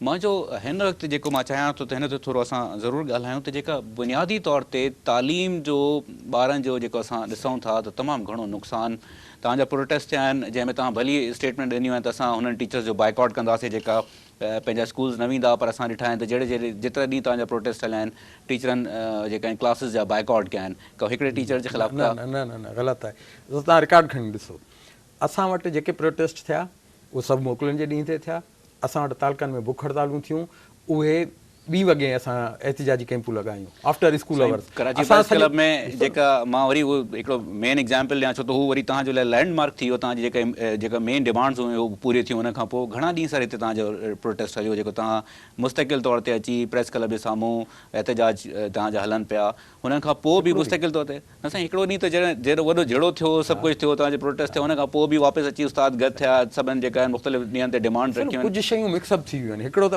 मुंहिंजो हिन वक़्तु जेको मां चाहियां थो त हिन ते थोरो असां ज़रूरु ॻाल्हायूं त जेका बुनियादी तौर ते तालीम जो ॿारनि जो जेको असां ॾिसूं था त तमामु घणो नुक़सानु तव्हांजा प्रोटेस्ट थिया आहिनि, जंहिंमें तव्हां भली स्टेटमेंट ॾिनियूं आहिनि त असां हुननि टीचर्स जो बाइकआउट कंदासीं जेका पंहिंजा स्कूल्स न वेंदा, पर असां ॾिठा आहिनि त जेतिरा ॾींहं तव्हांजा प्रोटेस्ट हलिया आहिनि, टीचरनि जेका आहिनि क्लासिस जा बाइकआउट कया आहिनि, का हिकिड़े टीचर जे ख़िलाफ़ु न ग़लति आहे। तव्हां रिकॉर्ड खणी ॾिसो, असां वटि जेके प्रोटेस्ट थिया उहे सभु मोकिलनि जे ॾींहं ते थिया। असां वटि तालकनि में बुख हड़तालूं थियूं, उहे 2 वॻे असां एहतिजाजी कैंपूं लॻायूं after school hours. Karachi press club में जेका मां वरी उहो हिकिड़ो मेन एग्ज़ाम्पल ॾियां, छो त हू वरी तव्हांजे लाइ लैंडमार्क थी वियो। तव्हांजी जेका मेन डिमांड्स हुयूं उहे पूरी थियूं। हुन खां पोइ घणा ॾींहं सर हिते तव्हांजो प्रोटेस्ट हलियो, जेको तव्हां मुस्तक़िल तौर ते अची प्रेस क्लब जे साम्हूं एहतिजाज तव्हांजा हलनि पिया। हुन खां पोइ बि मुस्तक़िल तौर ते न साईं हिकिड़ो ॾींहुं त जहिड़ो वॾो जहिड़ो थियो, सभु कुझु थियो, तव्हांजो प्रोटेस्ट थियो, हुन खां पोइ बि वापसि अची उस्ताद गॾु थिया, सभिनि जेका आहिनि मुख़्तलिफ़ ॾींहंनि ते डिमांड रखियूं। कुझु शयूं मिक्सअप थी वियूं आहिनि। हिकिड़ो त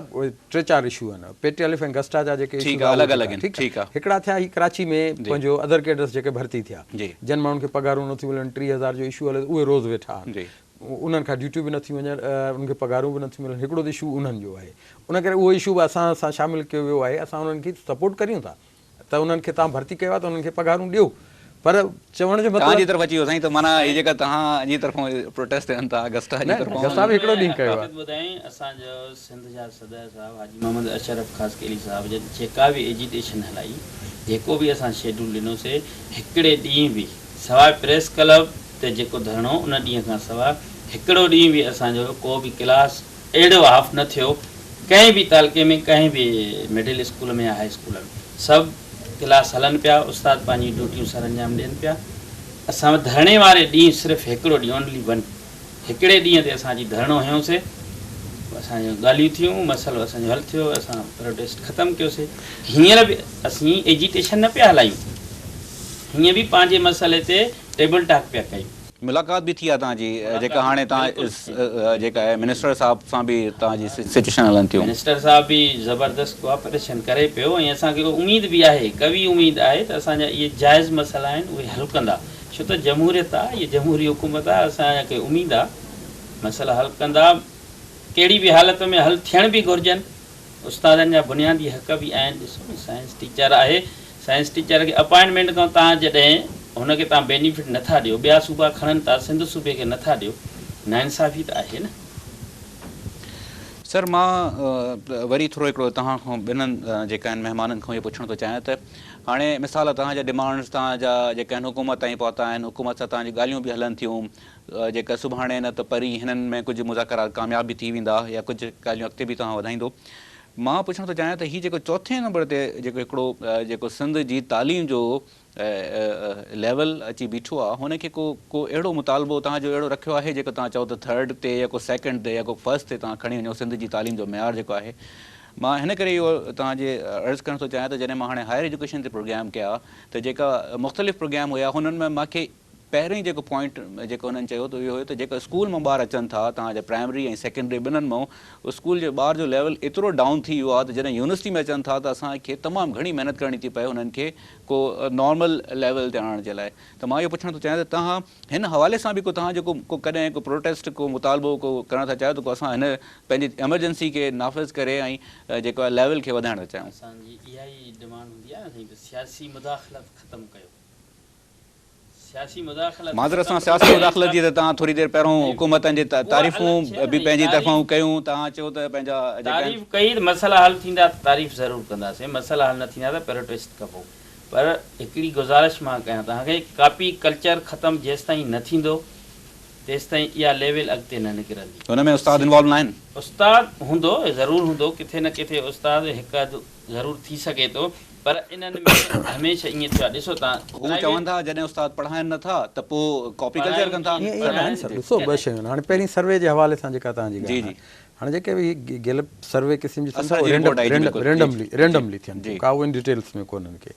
3-4 इशू आहिनि, पेटी एलिफेंट गस्टा जा जेके हिकिड़ा थिया। ही कराची में पंहिंजो अदर कैडर्स जेके भर्ती थिया, जिन माण्हुनि खे पघारूं नथियूं मिलनि, 30,000 जो इशू हले, उहे रोज़ वेठा आहिनि, उन्हनि खां ड्यूटियूं बि नथियूं वञनि, उन्हनि खे पघारूं बि नथियूं मिलनि। हिकिड़ो त इशू उन्हनि जो आहे, उन करे उहो इशू बि असां सां शामिलु कयो वियो आहे। असां उन्हनि खे सपोर्ट करियूं था त उन्हनि खे तव्हां भर्ती कयो आहे त उन्हनि खे पघारूं ॾियो, पर चवण जो तव्हांजी मतिलबु तरफ़ अची वियो साईं त माना हीअ जेका तव्हांजी तरफ़ां प्रोटेस्ट थियनि था गस्टा जी न, तरफ़ां गस्टा बि हिकिड़ो ॾींहुं कयो आहे। ॿुधाई असांजो सिंध जा सदर साहिबु हाजी मोहम्मद अशरफ ख़ासकेली साहिब जन जेका बि एजिटेशन हलाई जेको बि असां शेड्यूल ॾिनोसीं हिकिड़े ॾींहुं बि सवाइ प्रेस क्लब ते जेको धरणो उन ॾींहं खां सवाइ हिकिड़ो ॾींहुं बि असांजो को बि क्लास अहिड़ो ऑफ न थियो कंहिं बि तालके में कंहिं बि मिडिल स्कूल में या हाई स्कूल में सभु क्लास हलनि पिया उस्ताद पंहिंजी ड्यूटियूं सर अंजाम ॾियनि पिया असां धरणे वारे ॾींहुं सिर्फ़ु हिकिड़ो ॾींहुं ओनली वन हिकिड़े ॾींहं ते असांजी धरणो हयोसीं असांजो ॻाल्हियूं थियूं मसइलो असांजो हल थियो असां प्रोटेस्ट ख़तमु कयोसीं हींअर बि असीं एजिटेशन न पिया हलायूं हीअं बि पंहिंजे मसइले ते टेबल टॉक पिया कयूं मुलाक़ात बि थी आहे तव्हांजी जेका हाणे तव्हां जेका आहे मिनिस्टर साहिब सां बि तव्हांजी सिचुएशन हलनि थियूं मिनिस्टर साहिब बि ज़बरदस्त कोऑपरेशन करे पियो ऐं असांखे उमेद बि आहे कवी उमेद आहे त असांजा इहे जाइज़ मसइला आहिनि उहे हल कंदा छो त जमहूरियत आहे इहा जमहूरी हुकूमत आहे असांखे उमेद आहे मसइला हल कंदा कहिड़ी बि हालत में हल थियण बि घुरिजनि उस्तादनि जा बुनियादी हक़ बि आहिनि ॾिसो न साइंस टीचर आहे साइंस टीचर खे अपॉइंटमेंट खां तव्हां जॾहिं हुनखे तव्हां बेनिफिट नथा ॾियो ॿिया सूबा खणनि था सिंध सूबे खे नथा ॾियो नाइंसाफ़ी त आहे न सर मां वरी थोरो हिकिड़ो तव्हां खां ॿिन्हिनि जेका आहिनि महिमाननि खां इहो पुछणु थो चाहियां त हाणे मिसाल तव्हांजा डिमांड्स तव्हांजा जेका आहिनि हुकूमत ताईं पहुता आहिनि हुकूमत सां तव्हांजी ॻाल्हियूं बि हलनि थियूं जेका सुभाणे न त परी हिननि में कुझु मुज़ाकरात कामयाब बि थी वेंदा या कुझु ॻाल्हियूं अॻिते बि तव्हां वधाईंदो मां पुछणु थो चाहियां त हीउ जेको चौथे नंबर ते जेको हिकिड़ो जेको सिंध जी तालीम जो लेवल अची बीठो आहे हुनखे को अहिड़ो मुतालबो तव्हांजो अहिड़ो रखियो आहे जेको तव्हां चओ त थर्ड ते या को सेकेंड ते या को फर्स्ट ते तव्हां खणी वञो सिंध जी तालीम जो मयार जेको आहे मां हिन करे इहो तव्हांजे अर्ज़ु करणु थो चाहियां त जॾहिं मां हाणे हायर एजुकेशन ते प्रोग्राम कया त जेका मुख़्तलिफ़ प्रोग्राम हुया हुननि में मूंखे पहिरीं जेको पॉइंट जेको हुननि चयो त इहो हुयो त जेका स्कूल मां ॿार अचनि था तव्हांजे प्राइमरी ऐं सेकेंडरी ॿिन्हिनि मां स्कूल जे ॿार जो लेवल एतिरो डाउन थी वियो आहे त जॾहिं यूनिवर्सिटी में अचनि था त असांखे तमामु घणी महिनत करणी थी पए हुननि खे को नॉर्मल लेवल ते आणण जे लाइ त मां इहो पुछणु थो चाहियां त तव्हां हिन हवाले सां बि को तव्हां जेको को कॾहिं को प्रोटेस्ट को मुतालबो को करणु था चाहियो त को असां हिन पंहिंजी एमरजेंसी खे नाफ़िज़ करे ऐं जेको आहे लेवल खे वधाइणु था चाहियूं असांजी इहा ई डिमांड हूंदी आहे न साईं त सियासी मुदाख़लत ख़तमु कयो सियासी मुदाख़लत माज़रत सां सियासी मुदाख़लत जी त तव्हां थोरी देरि पहिरियों हुकूमतनि जी तारीफ़ूं बि पंहिंजी तरफ़ां कयूं तव्हां चयो त पंहिंजा तारीफ़ कई त मसइला हल थींदा त तारीफ़ ज़रूरु कंदासीं मसइला हल न थींदा त प्रोटेस्ट कबो पर हिकिड़ी गुज़ारिश मां कयां तव्हांखे कापी कल्चर ख़तमु जेसिताईं न थींदो तेसिताईं इहा लेवल अॻिते न निकिरंदी हुन में उस्ताद इन्वॉल्व न आहिनि उस्ताद हूंदो ज़रूरु हूंदो किथे न किथे उस्ताद हिकु अधु ज़रूरु थी सघे थो पर इन्हनि में हमेशह ईअं थियो आहे ॾिसो तव्हां हू चवनि था जॾहिं उस्ताद पढ़ाइनि नथा त पोइ कॉपी कल्चर कनि था ॾिसो ॿ शयूं आहिनि हाणे पहिरीं सर्वे जे हवाले सां जेका तव्हांजी ॻाल्हि आहे हाणे जेके बि गैलप सर्वे क़िस्म जी रेंडमली थियनि का उहे डिटेल्स में कोन्हनि के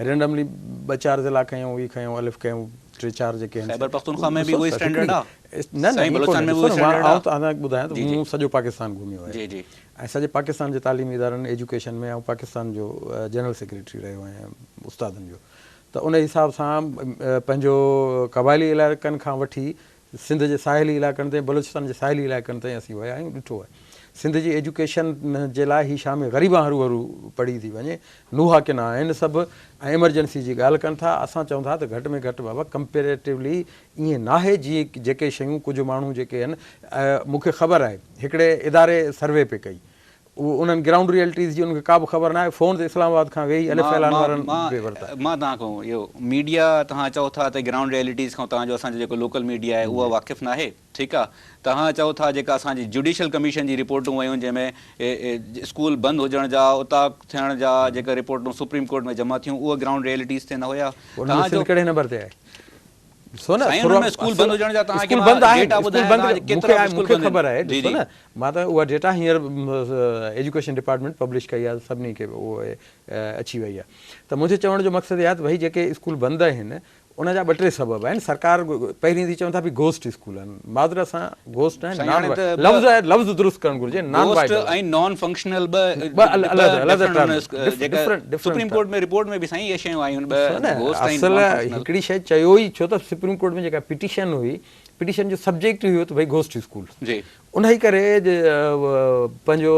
रेंडमली 2-4 ज़िला खयूं ही खयूं अलिफ कयूं 3-4 जेके आहिनि खैबर पख्तूनख्वा में बि उहो स्टैंडर्ड आहे न आउं तव्हांखे ॿुधायां त मूं सॼो पाकिस्तान घुमियो आहे जी ऐं सॼे पाकिस्तान जे तालीमी इदारनि एजुकेशन में ऐं पाकिस्तान जो जनरल सेक्रेटरी रहियो आहियां उस्तादनि जो त उन हिसाब सां पंहिंजो क़बाइली इलाइक़नि खां वठी सिंध जे साहिली इलाइक़नि ताईं बलूचिस्तान जे साहिली इलाइक़नि ताईं असीं विया आहियूं ॾिठो आहे सिंध जी एजुकेशन जे लाइ ही शाम ग़रीबा हरू पढ़ी थी वञे नूहा की न आहिनि सभु ऐं एमरजेंसी जी ॻाल्हि कनि था असां चऊं था त घटि में घटि बाबा कंपेरेटिवली ईअं नाहे जीअं जेके शयूं कुझु माण्हू जेके आहिनि मूंखे ख़बर आहे हिकिड़े इदारे सर्वे पे कई उहो उन्हनि ग्राउंड रियलिटीज़ जी उनखे का बि ख़बर न आहे फ़ोन ते इस्लामाबाद खां वेही मां तव्हां खां इहो मीडिया तव्हां चओ था त ग्राउंड रियलिटीज़ खां तव्हांजो असांजो जेको लोकल मीडिया आहे उहा वाक़िफ़ु न आहे ठीकु आहे तव्हां चओ था जेका असांजी जुडिशल कमीशन जी रिपोर्टूं वयूं जंहिंमें स्कूल बंदि हुजण जा उतां थियण जा जेका रिपोर्टूं सुप्रीम कोर्ट में जमा थियूं उहे ग्राउंड रियलिटीज़ ते न हुया कहिड़े नंबर ते आहे मूंखे ख़बर आहे ॾिसो न मां त उहा डेटा हींअर एजुकेशन डिपार्टमेंट पब्लिश कई आहे सभिनी खे उहे अची वई आहे त मुंहिंजे चवण जो मक़सदु इहा आहे त भई जेके स्कूल बंदि आहिनि उनजा 2-3 सबब आहिनि सरकार पहिरीं थी चवनि था बि घोस्ट स्कूल आहिनि मादर सां घोस्ट आहिनि लफ़्ज़ दुरुस्त करणु घुरिजे नॉन फंक्शनल सुप्रीम कोर्ट में रिपोर्ट में बि साईं इहे शयूं आयूं आहिनि हिकिड़ी शइ चयो ई छो त सुप्रीम कोर्ट में जेका पिटीशन हुई पिटीशन जो सब्जेक्ट हुयो त भई घोस्ट स्कूल उन ई करे पंहिंजो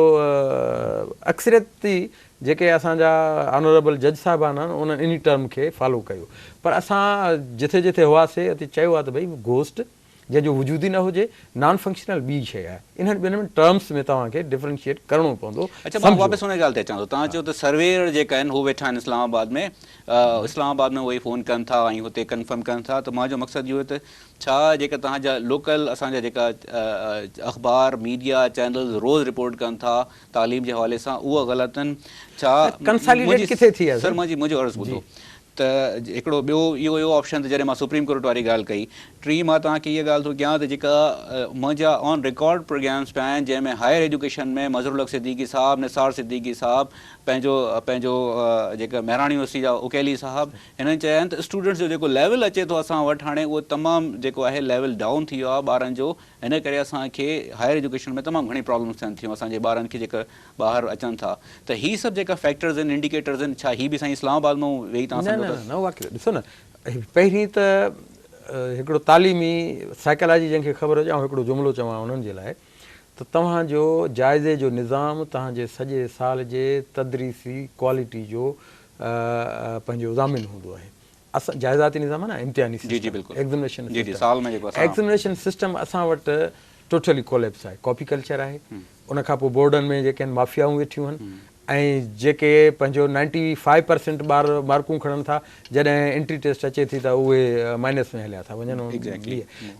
अक्सरियती जेके असांजा ऑनरेबल जज साहिबान आहिनि उन्हनि इन टर्म खे फॉलो कयो पर असां जिथे जिथे हुआसीं उते चयो आहे त भई घोस्ट जंहिंजो वजूद ई न हुजे नॉन फंक्शनल ॿी शइ आहे इन्हनि ॿिन्हिनि टर्म्स में तव्हांखे डिफरेंशिएट करिणो पवंदो अच्छा मां वापसि हुन ॻाल्हि ते अचां थो तव्हां चयो त सर्वेयर जेका आहिनि हू वेठा आहिनि इस्लामाबाद में उहे फ़ोन कनि था ऐं हुते कंफर्म कनि था त मुंहिंजो मक़सदु इहो त छा जेका तव्हांजा लोकल असांजा जेका अख़बार मीडिया चैनल्स रोज़ रिपोर्ट कनि था तालीम जे हवाले सां उहा ग़लति आहिनि छा कंसॉलिडेट किथे थी आहे सर मुंहिंजो अर्ज़ु ॿुधो त हिकिड़ो ॿियो इहो ऑप्शन त जॾहिं मां सुप्रीम कोर्ट वारी ॻाल्हि कई टी मां तव्हांखे इहा ॻाल्हि थो कयां त जेका मुंहिंजा ऑन रिकॉर्ड प्रोग्राम्स पिया आहिनि जंहिंमें हायर एजुकेशन में मज़हरुल हक़ सिद्दीकी साहब निसार सिद्दीकी साहब पंहिंजो जेका महिराणी यूनिवर्सिटी जा उकेली साहब हिननि चया आहिनि त स्टूडेंट्स जो जेको लेवल अचे थो असां वटि हाणे उहो तमामु जेको आहे लेवल डाउन थी वियो आहे ॿारनि जो हिन करे असांखे हायर एजुकेशन में तमामु घणी प्रॉब्लम्स थियनि थियूं असांजे ॿारनि खे जेका ॿाहिरि अचनि था त हीअ सभु जेका फैक्टर्स आहिनि इंडिकेटर्स आहिनि छा हीअ बि साईं इस्लामाबाद में वेही तव्हां न वाक़ई ॾिसो न पहिरीं त हिकिड़ो तालीमी साइकोलॉजी जंहिंखे ख़बर हुजे ऐं हिकिड़ो जुमिलो चवां उन्हनि जे लाइ त तव्हांजो जाइज़े जो निज़ाम तव्हांजे सॼे साल जे तदरीसी क्वालिटी जो पंहिंजो ज़ामिन हूंदो आहे असां जाइज़ाती निज़ाम आहे न इम्तिहानी एग्ज़ामिनेशन सिस्टम असां वटि टोटली कोलेप्स आहे कॉपी कल्चर आहे उनखां पोइ बोर्डनि में जेके आहिनि माफ़ियाऊं वेठियूं आहिनि ऐं जेके पंहिंजो 95% ॿार मार्कूं खणनि था जॾहिं एंट्री टेस्ट अचे थी त उहे माइनस में हलिया था वञनि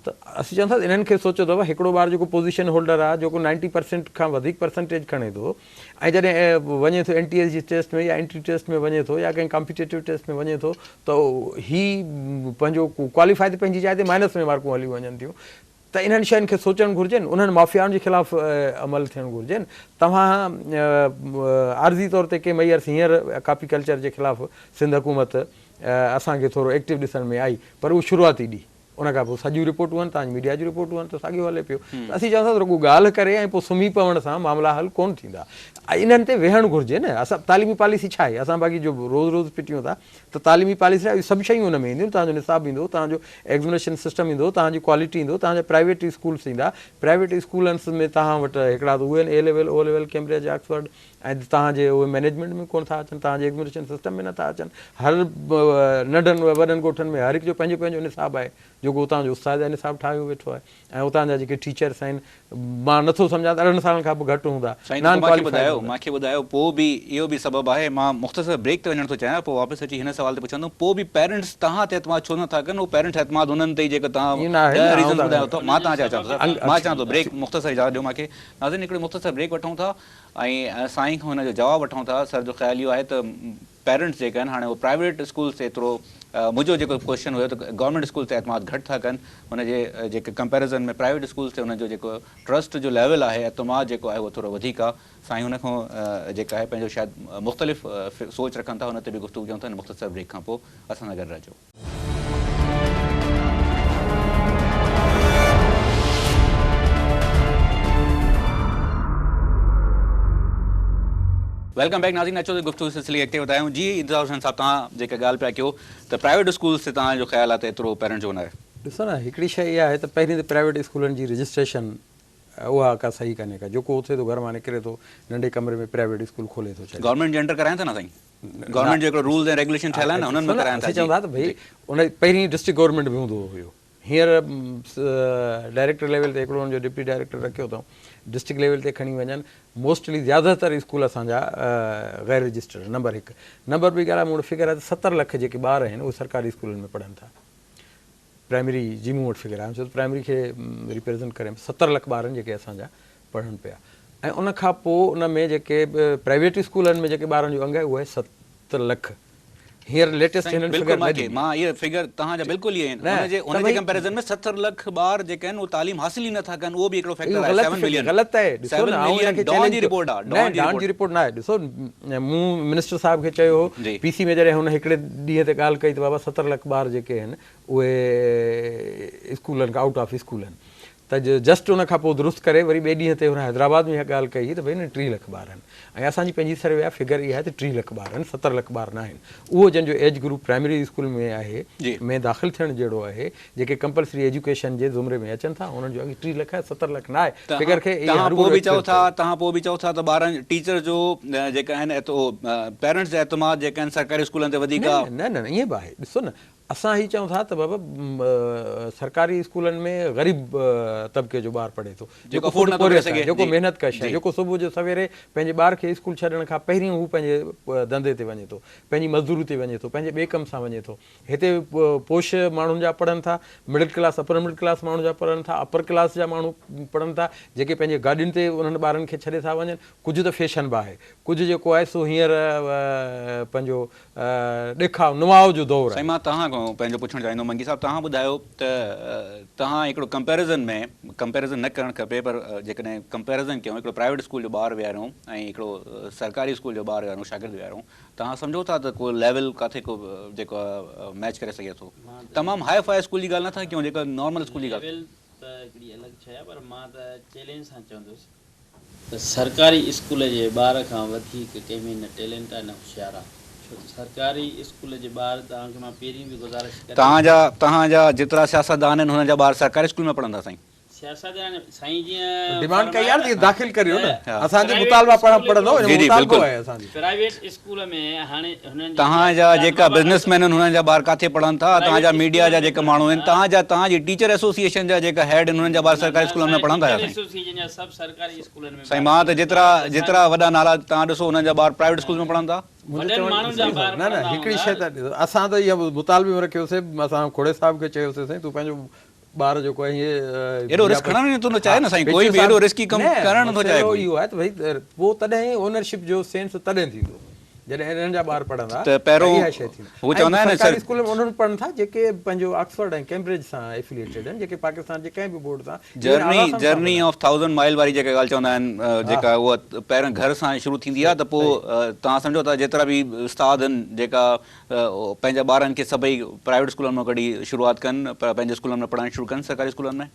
त असीं चवनि था इन्हनि खे सोचो अथव हिकिड़ो ॿार जेको पोज़ीशन होल्डर आहे जेको 90% खां वधीक परसेंटेज खणे थो ऐं जॾहिं वञे थो NTS जी टेस्ट में या एंट्री टेस्ट में वञे थो या कंहिं कॉम्पिटेटिव टेस्ट में वञे थो त हीउ पंहिंजो क्वालिफाई त पंहिंजी जाइ ते माइनस में मार्कूं हली वञनि थियूं त इन्हनि शयुनि खे सोचणु घुरिजनि उन्हनि माफ़ियाउनि जे ख़िलाफ़ु अमल थियणु घुरिजनि तव्हां आर्ज़ी तौर ते के मैयर हींअर कॉपी कल्चर जे ख़िलाफ़ु सिंध हुकूमत असांखे थोरो एक्टिव ॾिसण में आई पर उहो शुरूआती ॾींहुं उनखां पोइ सॼियूं रिपोर्टूं आहिनि तव्हांजी मीडिया जूं रिपोर्टूं आहिनि त साॻियो हले पियो त असीं चवंदा रुॻो ॻाल्हि करे ऐं पोइ सुम्ही पवण सां मामला हल कोन थींदा इन्हनि ते वेहणु घुरिजे न असां तालीमी पॉलिसी छा आहे असां बाक़ी जो रोज़ पिटियूं था त तालीमी पॉलिसी आहे सभु शयूं हुन में ईंदियूं तव्हांजो निसाब ईंदो तव्हांजो एग्ज़ामिनेशन सिस्टम ईंदो तव्हांजी क्वालिटी ईंदो तव्हांजा प्राइवेट स्कूल्स ईंदा प्राइवेट स्कूलनि में तव्हां वटि हिकिड़ा त उहे आहिनि A level O level Cambridge Oxford ऐं तव्हांजे उहे मैनेजमेंट में कोन था अचनि तव्हांजे एग्ज़ामिनेशन सिस्टम में नथा अचनि हर नंढनि वॾनि ॻोठनि में हर हिकु जो पंहिंजो पंहिंजो निसाब आहे जेको उतां जो उस्ताद निसाब ठाहियो वेठो आहे ऐं उतां जा जेके टीचर्स आहिनि मां नथो सम्झां त 18 सालनि खां पोइ घटि हूंदा मूंखे ॿुधायो पोइ बि इहो बि सबबु आहे मां मुख़्तसर ब्रेक ते वञणु थो चाहियां पोइ वापसि अची हिन सवाल ते पुछंदुमि पोइ बि पेरेंट्स तव्हां ते एतमाद छो नथा कनि उहो पेरेंट्स एतमाद उन्हनि ते जेका तव्हां रीज़न ॿुधायो था मां चवां थो ब्रेक मुख़्तसर इजाज़त ॾियो मूंखे नाज़रीन हिकिड़ी मुख़्तसर ब्रेक वठूं था ऐं साईं खां हुनजो जवाबु वठूं था सर जो ख़्यालु इहो आहे त पेरेंट्स जेके आहिनि हाणे उहे प्राइवेट स्कूल्स ते एतिरो मुंहिंजो जेको क्वेश्चन हुयो त गवर्नमेंट स्कूल ते एतमाद घटि था कनि हुनजे जेके कंपेरिज़न में प्राइवेट स्कूल्स ते हुनजो जेको ट्रस्ट जो लेवल आहे एतमाद जेको आहे उहो थोरो वधीक आहे साईं हुन खां जेका आहे पंहिंजो शायदि मुख़्तलिफ़ सोच रखनि था हुन ते बि गुफ़्तगू कयूं था मुख़्तसर ब्रेक खां पोइ असां सां गॾु रहिजो वेलकम बैक नाज़रीन अचो त गुफ़्तगू सिलसिले अॻिते वधायूं जी इंतज़ार हुसैन साहब तव्हां जेका ॻाल्हि पिया कयो त प्राइवेट स्कूल्स ते तव्हांजो ख़्यालु आहे त एतिरो पेरेंट्स जो न आहे ॾिसो न हिकिड़ी शइ इहा आहे त पहिरीं त प्राइवेट स्कूलनि जी रजिस्ट्रेशन उहा का सही कान्हे का जेको उथे थो घर मां निकिरे थो नंढे कमरे में प्राइवेट स्कूल खोले थो छॾे गवर्नमेंट जे अंडर कराइनि था न साईं गवर्नमेंट जो हिकिड़ो रूल्स ऐं रेगुलेशन ठहियल आहे न हुननि में कराइनि था चवंदा त भई उन पहिरीं डिस्ट्रिक्ट गवर्नमेंट बि हूंदो हुयो हींअर डायरेक्टर लेवल ते हिकिड़ो हुनजो डिप्टी डायरेक्टर रखियो अथऊं डिस्ट्रिक्ट लेवल ते खणी वञनि मोस्टली ज़्यादातर स्कूल असांजा गैर रजिस्टर्ड नंबर 1 नंबर 2 ॻाल्हि मूं वटि फिगर आहे त 70 लख जेके ॿार आहिनि उहे सरकारी स्कूलनि में पढ़नि था प्राइमरी जी मूं वटि फिगर आहे छो त प्राइमरी खे रिप्रेज़ेंट करे 70 लख ॿारनि जेके असांजा पढ़नि पिया ऐं उनखां पोइ उन में जेके प्राइवेट स्कूलनि में जेके ॿारनि जो अंग आहे उहो आहे 7 लख हींअर लेटेस्ट मां इहे फिगर तव्हांजा बिल्कुलु ई आहिनि हुनजे कंपेरिज़न में 70 लख ॿार जेके आहिनि उहो तालीम हासिल ई नथा कनि उहो बि हिकिड़ो फैक्टर आहे 7 मिलियन ग़लति आहे ॾिसो न डॉन जी रिपोर्ट न आहे ॾिसो मूं मिनिस्टर साहिब खे चयो हो PC में जॾहिं हुन हिकिड़े ॾींहं ते ॻाल्हि कई त बाबा 70 लख ॿार जेके आहिनि उहे स्कूलनि खां आउट ऑफ स्कूल आहिनि त जस्ट उन खां पोइ दुरुस्त करे वरी ॿिए ॾींहं ते हुन हैदराबाद में इहा ॻाल्हि कई त भई न 3 लख ॿार आहिनि ऐं असांजी पंहिंजी सर्वे आहे फिगर इहा आहे त 3 लख ॿार आहिनि 70 लख ॿार न आहिनि उहो जंहिंजो एज ग्रुप प्राइमरी स्कूल में आहे में दाख़िल थियण जहिड़ो आहे जेके कंपलसरी एजुकेशन जे ज़ुमरे में अचनि था उन्हनि जो अॻे 3 लख 70 लख न आहे फिगर खे तव्हां पोइ बि चओ था त ॿारनि टीचर जो जेका आहिनि पेरेंट्स जा एतमाद जेके आहिनि सरकारी स्कूलनि ते वधीक न न ईअं बि आहे ॾिसो न असां ही चऊं था त बाबा सरकारी स्कूलनि में ग़रीब तबिके जो ॿारु पढ़े थो जेको जेको महिनत कश आहे जेको सुबुह जो सवेरे पंहिंजे ॿार खे स्कूल छॾण खां पहिरीं हू पंहिंजे धंधे ते वञे थो पंहिंजी मज़दूरी ते वञे थो पंहिंजे ॿिए कम सां वञे थो हिते पोश माण्हुनि जा पढ़नि था middle class upper middle class माण्हू जा पढ़नि था अपर क्लास जा माण्हू पढ़नि था जेके पंहिंजे गाॾियुनि ते उन्हनि ॿारनि खे छॾे था वञनि कुझु त फैशन बि आहे कुझु जेको आहे सो हींअर पंहिंजो ॾेखाव नुवाव जो दौरु आहे मां तव्हां पंहिंजो पुछणु चाहींदुमि मंगी साहब तव्हां ॿुधायो त तव्हां हिकिड़ो कंपेरिज़न न करणु खपे पर जेकॾहिं कंपेरिज़न कयूं हिकिड़ो प्राइवेट स्कूल जो ॿारु विहारियूं ऐं हिकिड़ो सरकारी स्कूल जो ॿारु विहारियूं शागिर्द विहारियूं तव्हां सम्झो था त को लेवल किथे को जेको मैच करे सघे थो तमामु हाई फाई स्कूल जी ॻाल्हि नथा कयूं जेका नॉर्मल स्कूल जी ॻाल्हि त हिकिड़ी अलॻि शइ आहे पर मां त चैलेंज सां चवंदुसि त सरकारी स्कूल जे ॿार खां वधीक कंहिंमें न टैलेंट आहे न होशियारु आहे छो त सरकारी स्कूल जे ॿार तव्हांखे मां पहिरीं बि गुज़ारिश तव्हांजा जेतिरा सियासतदान आहिनि हुननि जा ॿार सरकारी स्कूल में पढ़ंदा साईं सियासतदान साईं जीअं डिमांड कई यार दाख़िल करियो न असांजे मुतालबा पढ़ंदो मुतालबो आहे असांजी प्राइवेट स्कूल में हाणे हुननि तव्हांजा जेका बिज़नेसमैन आहिनि हुननि जा ॿार किथे पढ़नि था तव्हांजा मीडिया जा जेका माण्हू आहिनि तव्हांजी टीचर एसोसिएशन जा जेका हेड आहिनि हुननि जा ॿार सरकारी स्कूलनि में पढ़ंदा एसोसिएशन सभु सरकारी स्कूलनि में साईं मां त जेतिरा वॾा नाला तव्हां ॾिसो हुननि जा ॿार प्राइवेट स्कूल में पढ़नि था न न हिकिड़ी शइ त असां त इहा मुतालबे में रखियोसीं असां खोड़े साहिब खे चयोसीं साईं तूं पंहिंजो ॿार जेको आहे एॾो रिस्क खणण नथो न चाहे न साईं कोई बि एॾो रिस्की कमु करणु नथो चाहे इहो आहे त भई पोइ तॾहिं ओनरशिप जो सेंस तॾहिं थींदो जॾहिं हिननि जा ॿार पढ़ंदा त पहिरियों हू चवंदा आहिनि सरकारी स्कूल में उन्हनि पढ़नि था जेके पंहिंजो ऑक्सफोर्ड ऐं कैम्ब्रिज सां एफिलिएटेड आहिनि जेके पाकिस्तान जे कंहिं बि बोर्ड सां जर्नी ऑफ 1000 माइल वारी जेका ॻाल्हि चवंदा आहिनि जेका उहा पहिरियों घर सां शुरू थींदी आहे त पोइ तव्हां सम्झो था जेतिरा बि उस्ताद आहिनि जेका पंहिंजे ॿारनि खे सभई प्राइवेट स्कूलनि मां कढी शुरूआति कनि पर पंहिंजे स्कूलनि में पढ़ाइणु शुरू कनि सरकारी स्कूलनि में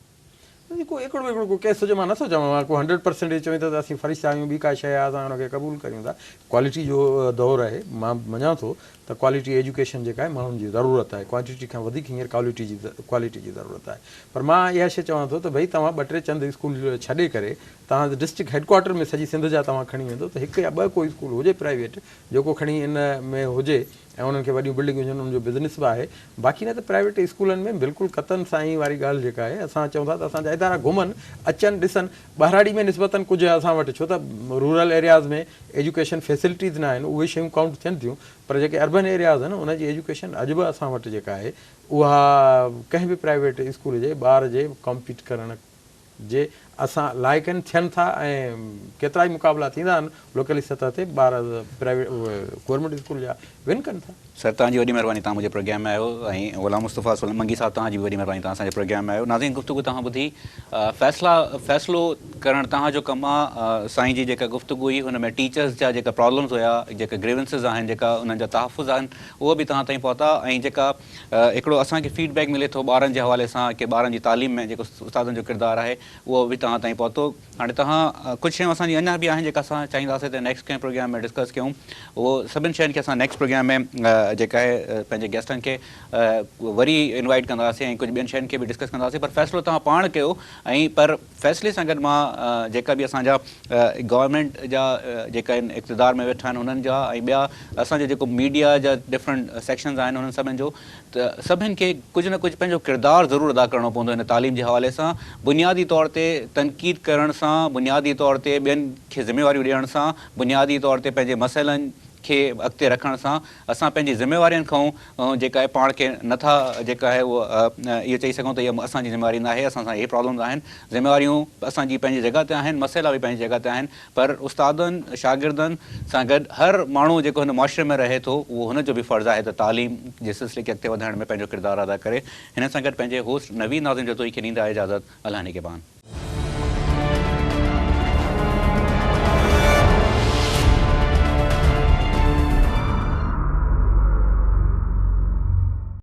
हिकिड़ो केस जो मां नथो चवां को 100% चवई त असीं फ़रिश्ता आहियूं ॿी का शइ आहे असां हुनखे क़बूल कयूं था क्वालिटी जो दौरु आहे मां मञां थो त क्वालिटी एजुकेशन जेका आहे माण्हुनि जी ज़रूरत आहे क्वांटिटी खां वधीक हींअर क्वालिटी जी ज़रूरत आहे पर मां इहा शइ चवां थो त भई तव्हां 2-3 चंद स्कूल छॾे करे तव्हां डिस्ट्रिक्ट हेडक्वाटर में सॼी सिंध जा तव्हां खणी वेंदो त 1 या 2 कोई स्कूल हुजे प्राइवेट जेको खणी इन में हुजे ऐं उन्हनि खे वॾियूं बिल्डिंगूं हुजनि उन्हनि जो बिज़नेस बि आहे बाक़ी न त प्राइवेट स्कूलनि में बिल्कुलु क़तन साईं वारी ॻाल्हि जेका आहे असां चऊं था त असांजा इदारा घुमनि अचनि ॾिसनि ॿाहिराड़ी में निस्बतनि कुझु असां वटि छो त रूरल एरियाज़ में एजुकेशन फैसिलिटीज़ न आहिनि उहे शयूं काउंट थियनि थियूं पर जेके अर्बन एरियाज़ आहिनि उनजी एजुकेशन अॼु बि असां वटि जेका आहे उहा कंहिं बि प्राइवेट स्कूल जे ॿार जे कॉम्पीट करण जे असां लाइक़ आहिनि थियनि था ऐं केतिरा ई मुक़ाबला थींदा आहिनि लोकली सतह ते ॿार प्राइवेट गवर्नमेंट स्कूल जा विन कनि था सर तव्हांजी वॾी महिरबानी तव्हां मुंहिंजे प्रोग्राम में आयो ऐं ग़ुलाम मुस्तफ़ा मंगी साहब तव्हांजी वॾी महिरबानी तव्हां असांजे प्रोग्राम में आयो नाज़रीन गुफ़्तगू तव्हां ॿुधी फ़ैसिलो करणु तव्हांजो कमु आहे साईं जी जेका गुफ़्तगू हुई हुन में टीचर्स जा जेका प्रॉब्लम्स हुया जेके ग्रीवेंसिस आहिनि जेका उन्हनि जा तहफ़ुज़ आहिनि उहो बि तव्हां ताईं पहुता ऐं जेका हिकिड़ो असांखे फीडबैक मिले थो ॿारनि जे हवाले सां की ॿारनि जी तालीम में जेको उस्तादनि जो किरदारु आहे उहो बि तव्हां ताईं पहुतो हाणे तव्हां कुझु शयूं असांजी अञा बि आहिनि जेका असां चाहींदासीं त नेक्स्ट कंहिं प्रोग्राम में डिस्कस कयूं उहो सभिनि शयुनि खे असां नेक्स्ट प्रोग्राम में जेका आहे पंहिंजे गेस्टनि खे वरी इनवाइट कंदासीं ऐं कुझु ॿियनि शयुनि खे बि डिस्कस कंदासीं पर फ़ैसिलो तव्हां पाण कयो ऐं पर फ़ैसिले सां गॾु मां जेका बि असांजा गवर्नमेंट जा जेका आहिनि इक़्तिदार में वेठा आहिनि उन्हनि जा ऐं ॿिया असांजो जेको मीडिया जा डिफरेंट सेक्शन्स आहिनि उन्हनि सभिनि जो त सभिनि खे कुझु न कुझु पंहिंजो किरदारु ज़रूरु अदा करिणो पवंदो हिन तालीम जे हवाले सां बुनियादी तौर ते तनक़ीद करण सां बुनियादी तौर ते ॿियनि खे ज़िम्मेवारियूं ॾियण सां बुनियादी तौर ते पंहिंजे मसइलनि खे अॻिते रखण सां असां पंहिंजी ज़िम्मेवारियुनि खां जेका आहे पाण खे नथा जेका आहे उहा इहो चई सघूं त इहा असांजी ज़िम्मेवारी न आहे असां सां इहे प्रॉब्लम्स आहिनि ज़िम्मेवारियूं असांजी पंहिंजी जॻह ते आहिनि मसइला बि पंहिंजी जॻह ते आहिनि पर उस्तादनि शागिर्दनि सां गॾु हर माण्हू जेको हिन मुआशिरे में रहे थो उहो हुनजो बि फ़र्ज़ु आहे त तालीम जे सिलसिले खे अॻिते वधाइण में पंहिंजो किरदारु अदा करे हिन सां गॾु पंहिंजे होस्ट नवीद नाज़िम जो तो खे ॾींदा इजाज़त अल्लाह निगहबान।